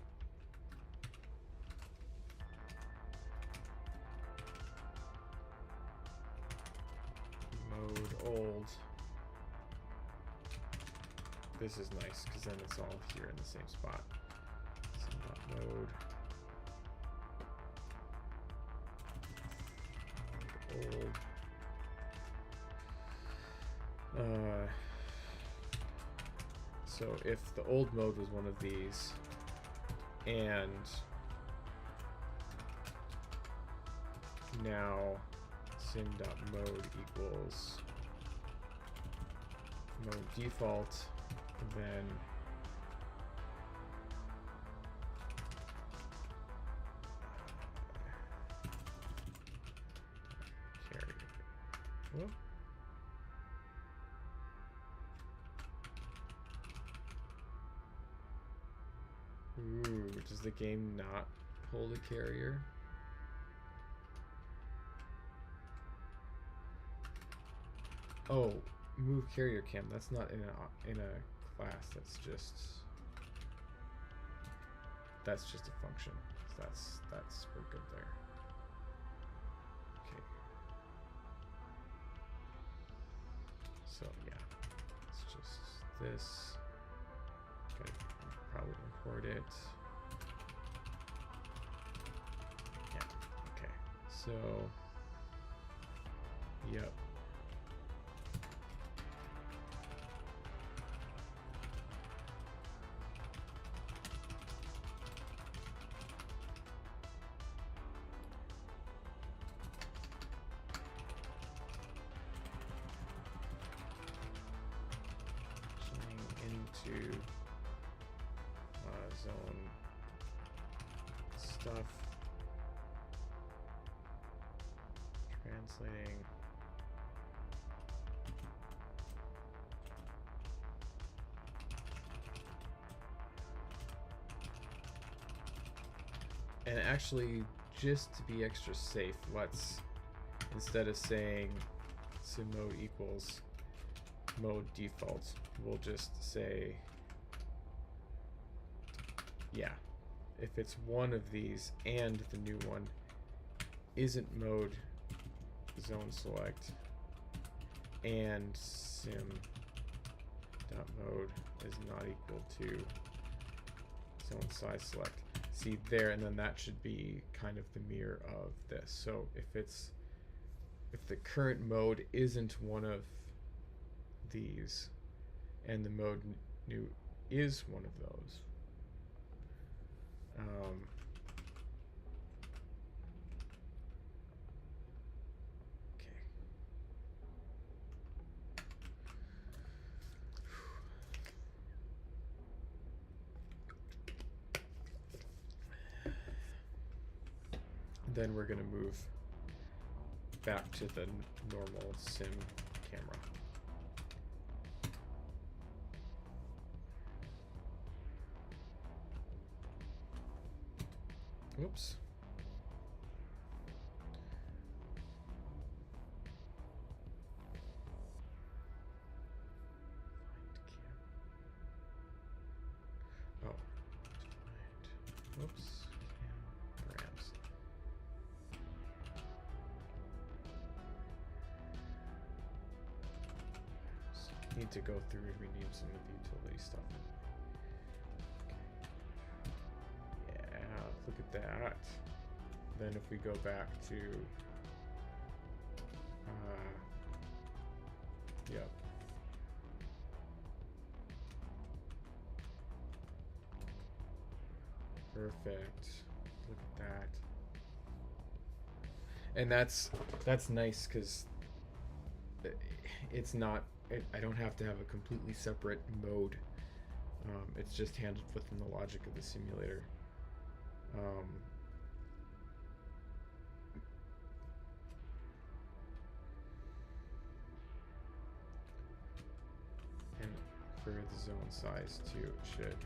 mode old, this is nice because then it's all here in the same spot. Sim.mode old. So if the old mode was one of these, and now sim.mode equals mode default, and then carrier. Whoa. Ooh, does the game not hold a carrier? Oh, move carrier cam. That's not in a class. That's just a function. That's we're good there. Okay. So yeah, it's just this. Gotta probably import it. Yeah. Okay. So. Yep. Into zone stuff, translating, and actually, just to be extra safe, let's, instead of saying sim mode equals mode default, we'll just say, yeah, if it's one of these and the new one isn't mode zone select and sim dot mode is not equal to zone size select. See there, and then that should be kind of the mirror of this. So if the current mode isn't one of these and the mode new is one of those, okay. Then we're going to move back to the normal sim camera. Oops. Oh. Whoops. Grams. So need to go through and rename some of the utility stuff. Look at that. Then if we go back to yep. Perfect. Look at that. And that's nice because it's not. I don't have to have a completely separate mode. It's just handled within the logic of the simulator. Um, and for the zone size too, it should.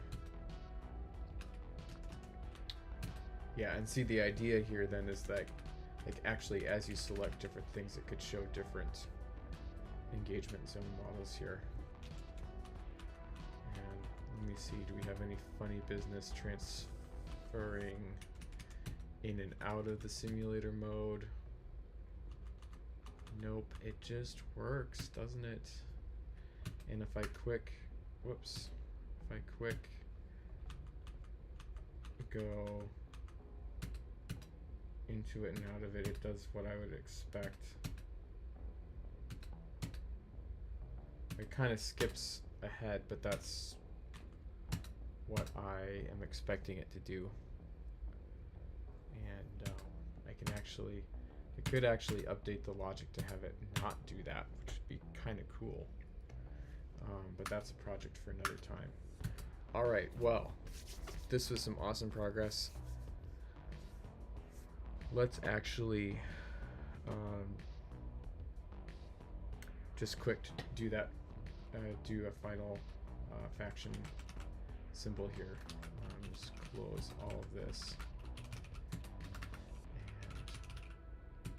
Yeah, and see, the idea here then is that, like, actually as you select different things, it could show different engagement zone models here. And let me see, do we have any funny business transferring in and out of the simulator mode? Nope, it just works, doesn't it? And if I quick, whoops, if I quick go into it and out of it, it does what I would expect. It kind of skips ahead, but that's what I am expecting it to do. And I can actually, it could actually update the logic to have it not do that, which would be kind of cool. But that's a project for another time. All right, well, this was some awesome progress. Let's actually just quick do that, do a final faction symbol here. Just close all of this. And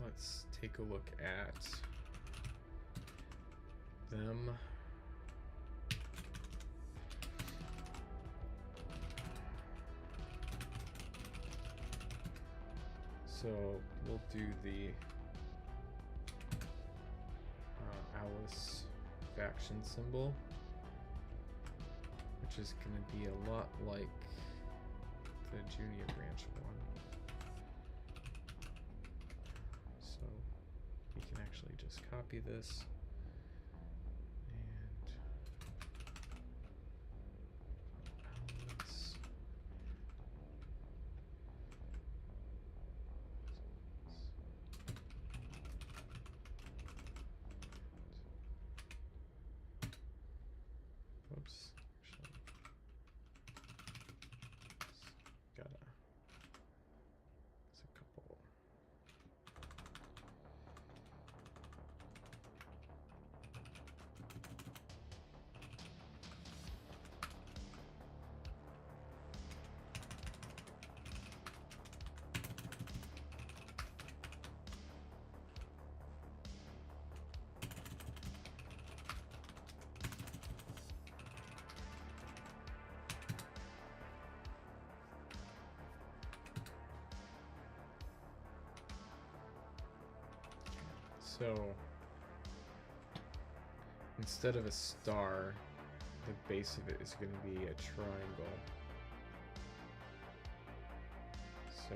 let's take a look at them. So we'll do the Alice faction symbol, which is going to be a lot like the Junior branch one. So we can actually just copy this and Alice. Oops, actually, gotta, there's a couple. So instead of a star, the base of it is going to be a triangle. So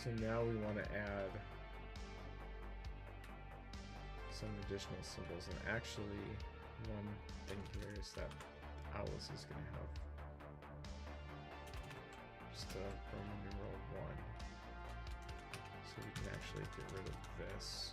So now we want to add some additional symbols, and actually one thing here is that Alice is going to have just a Roman numeral 1. So we can actually get rid of this.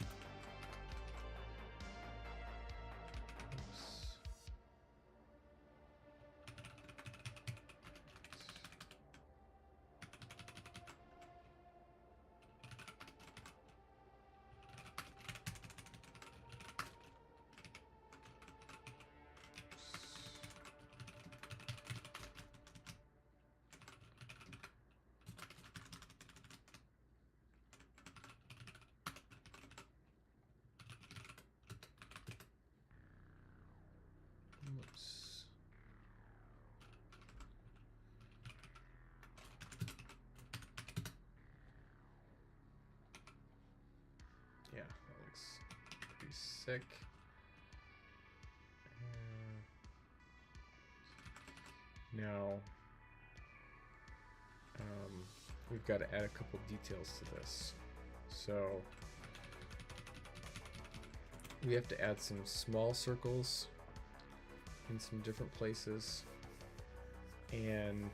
Oops. Oops. Yeah, that looks pretty sick. Now, we've got to add a couple details to this. So we have to add some small circles in some different places, and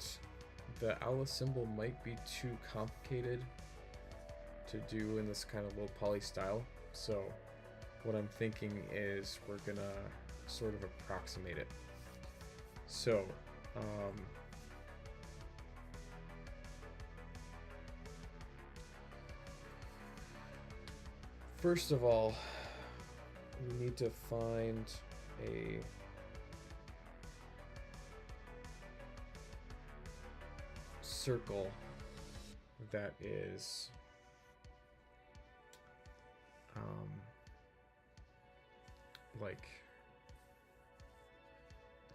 the Alice symbol might be too complicated to do in this kind of low poly style. So what I'm thinking is we're gonna sort of approximate it. So first of all, we need to find a circle that is like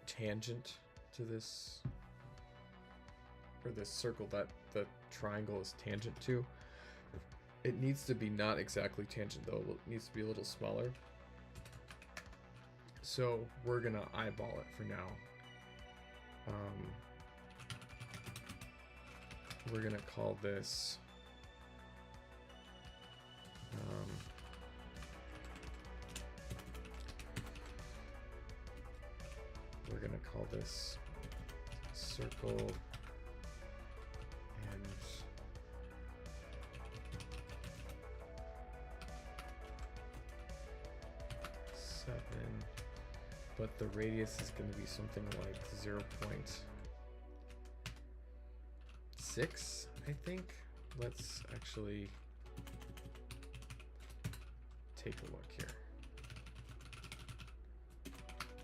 tangent to this, or this circle that the triangle is tangent to. It needs to be not exactly tangent though, it needs to be a little smaller. So we're gonna eyeball it for now. We're gonna call this circle and seven, but the radius is going to be something like 0.6, I think. Let's actually take a look here.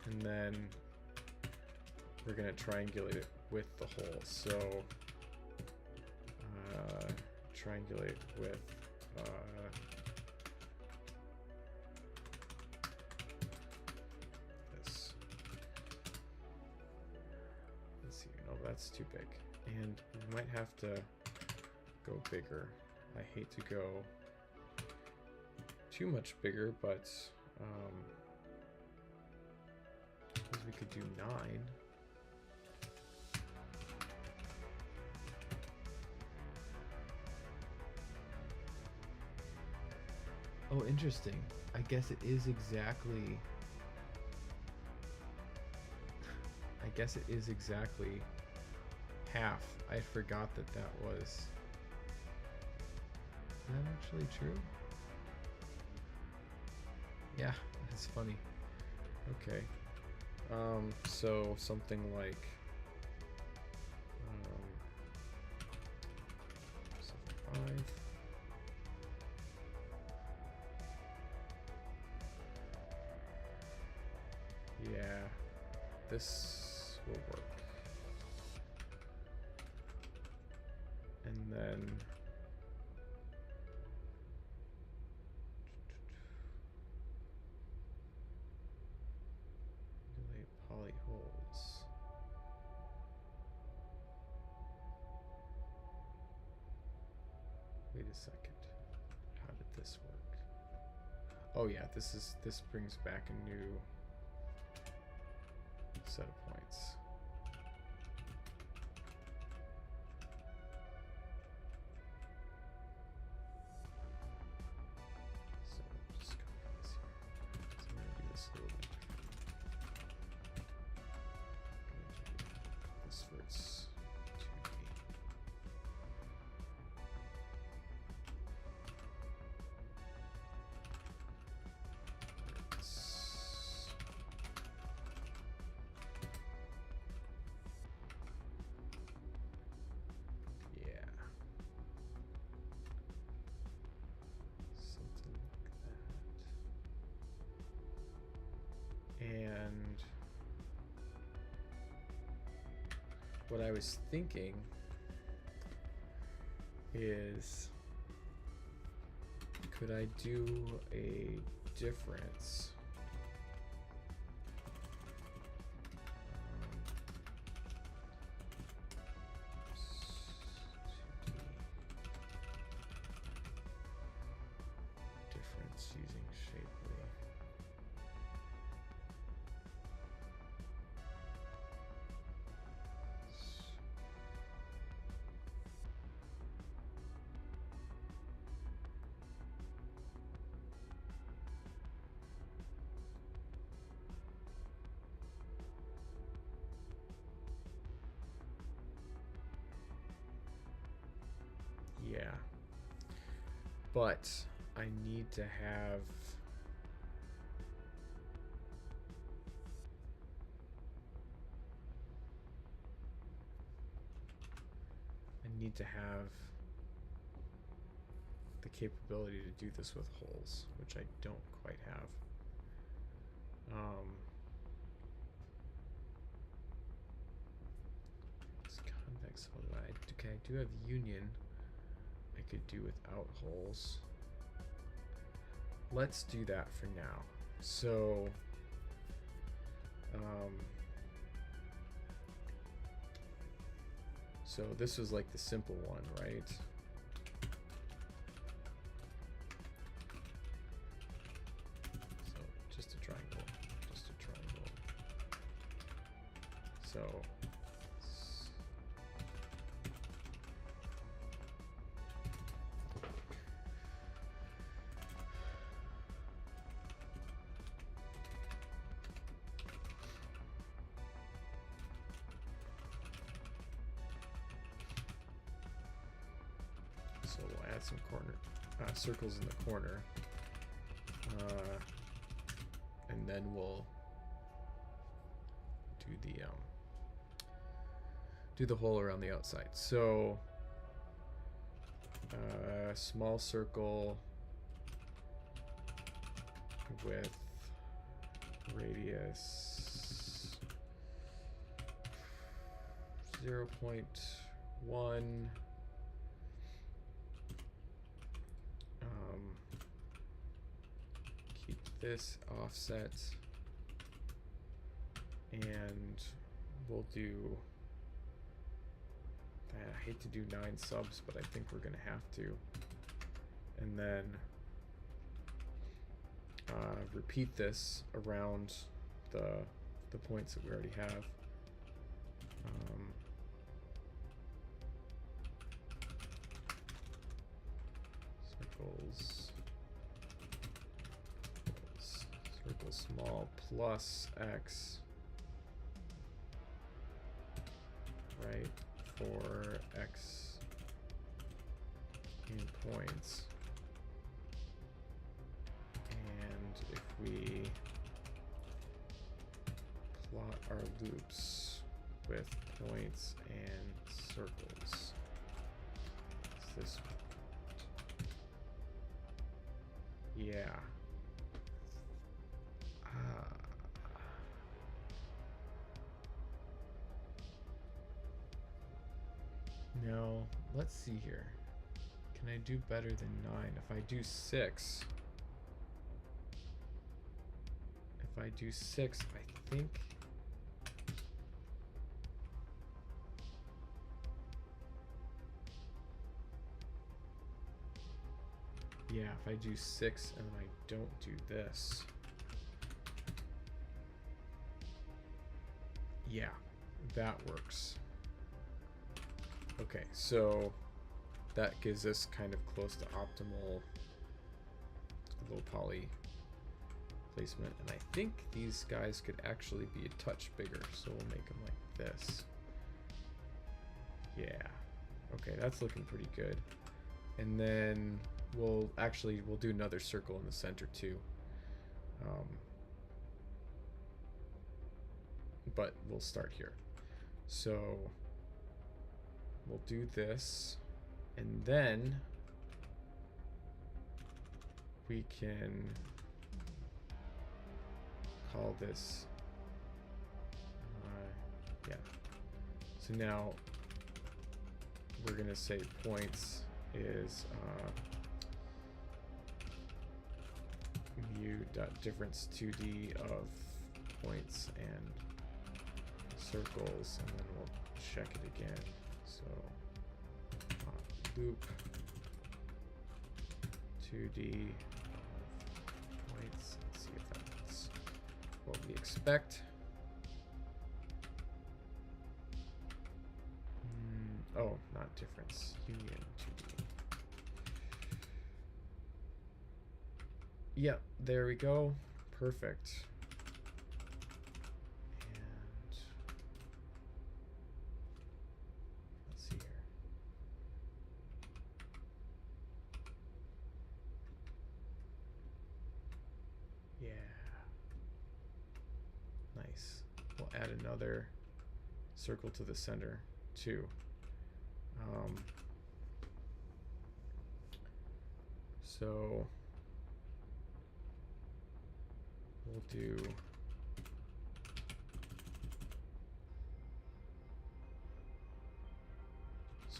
And then we're going to triangulate it with the hole. So triangulate with this. Let's see. No, that's too big. And we might have to go bigger. I hate to go too much bigger, but we could do 9. Oh, interesting. I guess it is exactly... half. I forgot that that was... Is that actually true? Yeah, that's funny. Okay. So something like... 5. Yeah, this will work. And then delete poly holes. Wait a second. How did this work? Oh yeah, this brings back a new set of points. what I was thinking is, could I do a difference? Difference using Shapely. Yeah, but I need to have the capability to do this with holes, which I don't quite have. It's convex hole. Okay, I do have union. I could do without holes. Let's do that for now. So, so this was like the simple one, right? So just a triangle, just a triangle. So we'll add some circles in the corner, and then we'll do the hole around the outside. So small circle with radius 0.1. Keep this offset, and we'll do, I hate to do 9 subs, but I think we're gonna have to. And then repeat this around the points that we already have. Circle small plus x, right, for x in points. And if we plot our loops with points and circles, it's this one. Yeah. Now, let's see here. Can I do better than 9? If I do 6, I think yeah, if I do 6 and I don't do this, yeah, that works. Okay, so that gives us kind of close to optimal low poly placement, and I think these guys could actually be a touch bigger, so we'll make them like this. Yeah, okay, that's looking pretty good. And then we'll do another circle in the center too, but we'll start here. So we'll do this, and then we can call this, yeah. So So now we're going to say points is mu.difference 2D of points and circles, and then we'll check it again. So loop 2D points. Let's see if that's what we expect. Oh, not difference. Union 2D. Yep, there we go. Perfect. And let's see here. Yeah. Nice. We'll add another circle to the center too. So we'll do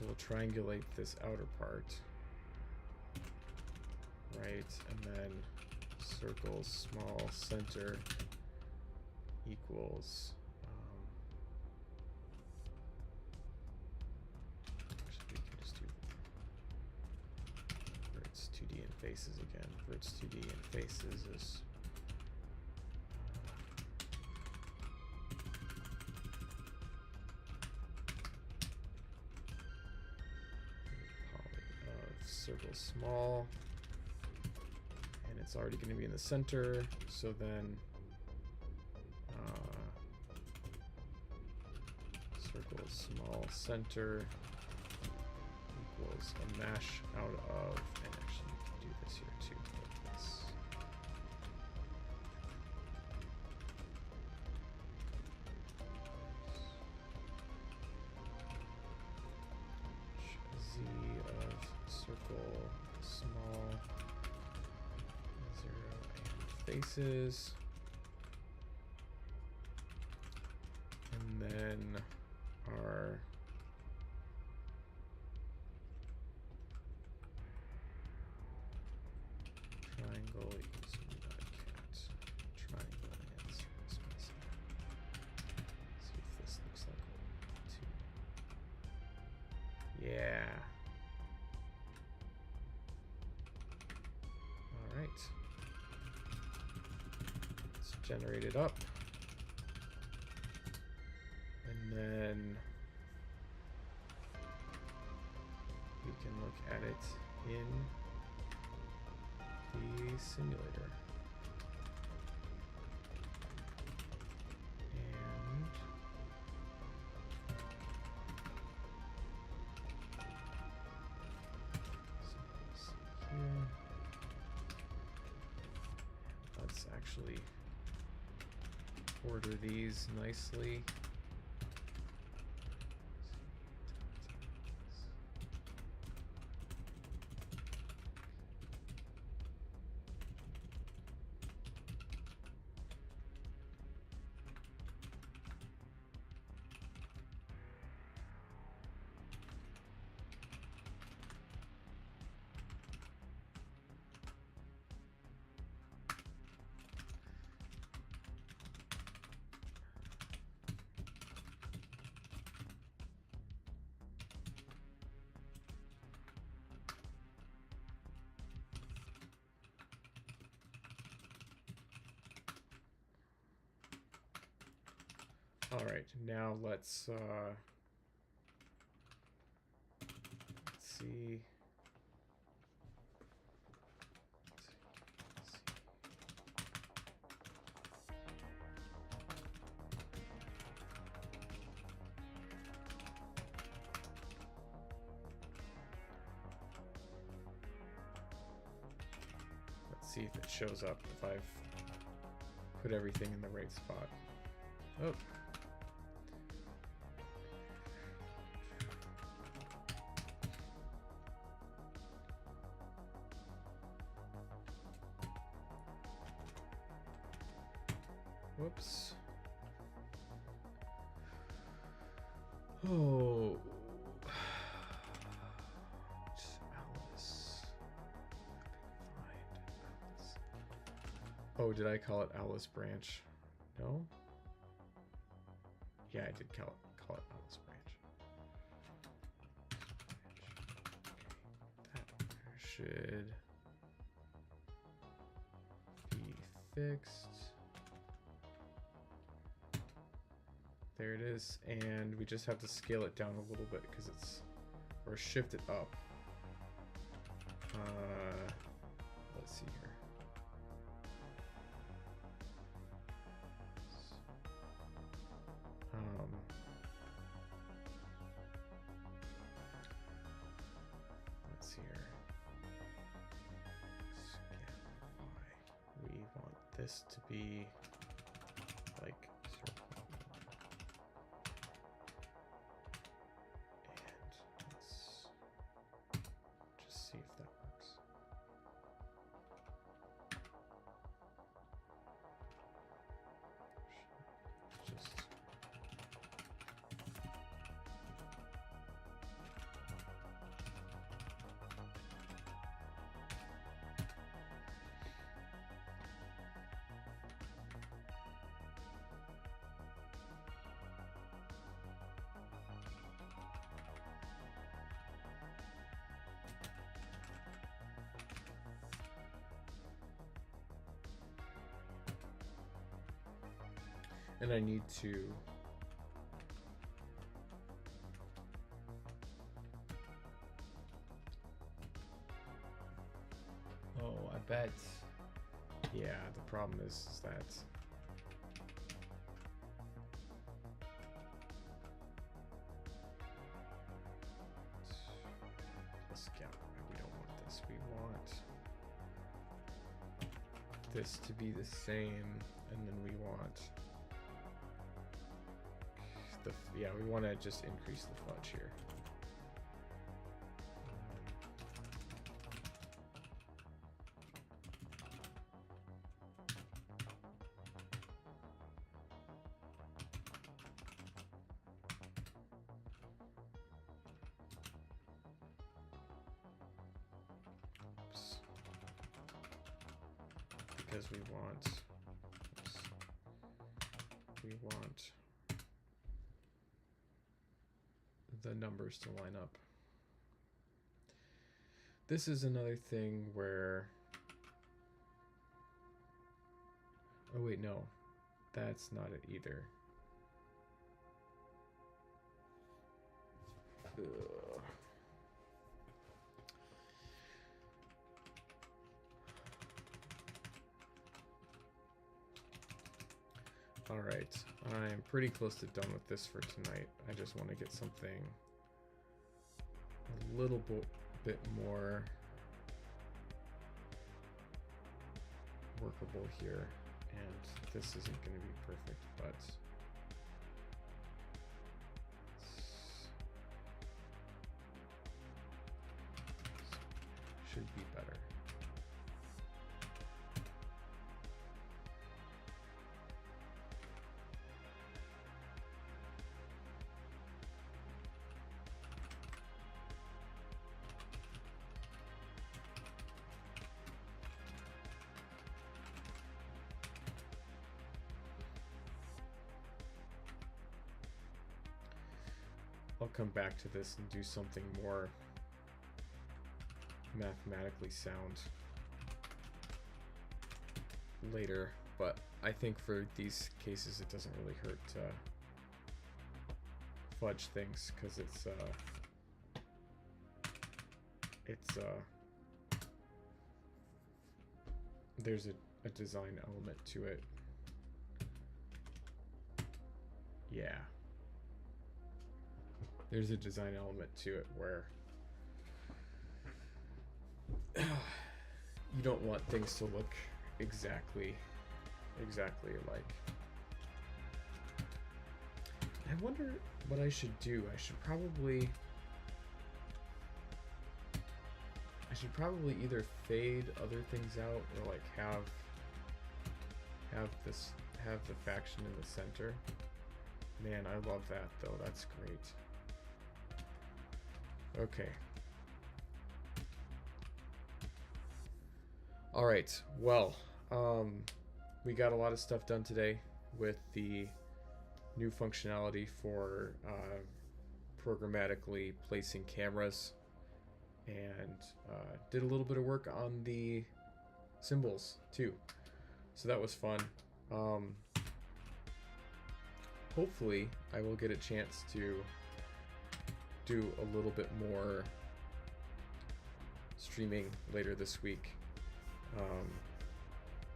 we'll triangulate this outer part, right? And then circle small center equals actually we can just do verts 2D and faces again. Verts 2D and faces is circle small, and it's already going to be in the center, so then circle small center equals a mash out of, and actually you can do this here too, like this. Z of circle small 0 and faces, and then our triangle equals cat triangle and circle small center. See if this looks like what we want to. Yeah. All right. Let's generate it up. And then we can look at it in the simulator. And so here. Let's actually order these nicely. All right, now let's see. Let's see if it shows up if I've put everything in the right spot. Oh. Whoops. Oh, Alice. Find Alice. Oh, did I call it Alice Branch? No? Yeah, I did call it Alice Branch. Okay, that should be fixed. There it is, and we just have to scale it down a little bit because it's, or shift it up. Let's see here. Let's see here. We want this to be like 0.1. And let's just see if that works. Just and I need to I bet. Yeah, the problem is that let's get, we don't want this. We want this to be the same, and then we want the, yeah, we want to just increase the fudge here. Oops. Because we want, oops, we want the numbers to line up. This is another thing where, oh wait, no, that's not it either. Ugh. All right, I'm pretty close to done with this for tonight. I just want to get something a little bit more workable here, and this isn't going to be perfect, but should be better. I'll come back to this and do something more mathematically sound later, but I think for these cases it doesn't really hurt to fudge things because there's a design element to it. Yeah. There's a design element to it where you don't want things to look exactly alike. I wonder what I should do. I should probably either fade other things out or like have the faction in the center. Man, I love that though. That's great. Okay. All right. Well, we got a lot of stuff done today with the new functionality for programmatically placing cameras, and did a little bit of work on the symbols too. So that was fun. Um, Hopefully, I will get a chance to do a little bit more streaming later this week.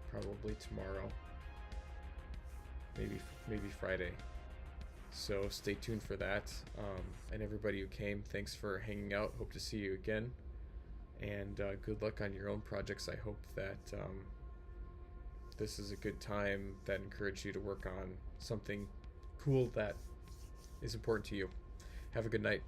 Probably tomorrow, maybe Friday. So stay tuned for that. And everybody who came, thanks for hanging out. Hope to see you again. And good luck on your own projects. I hope that this is a good time that encouraged you to work on something cool that is important to you. Have a good night.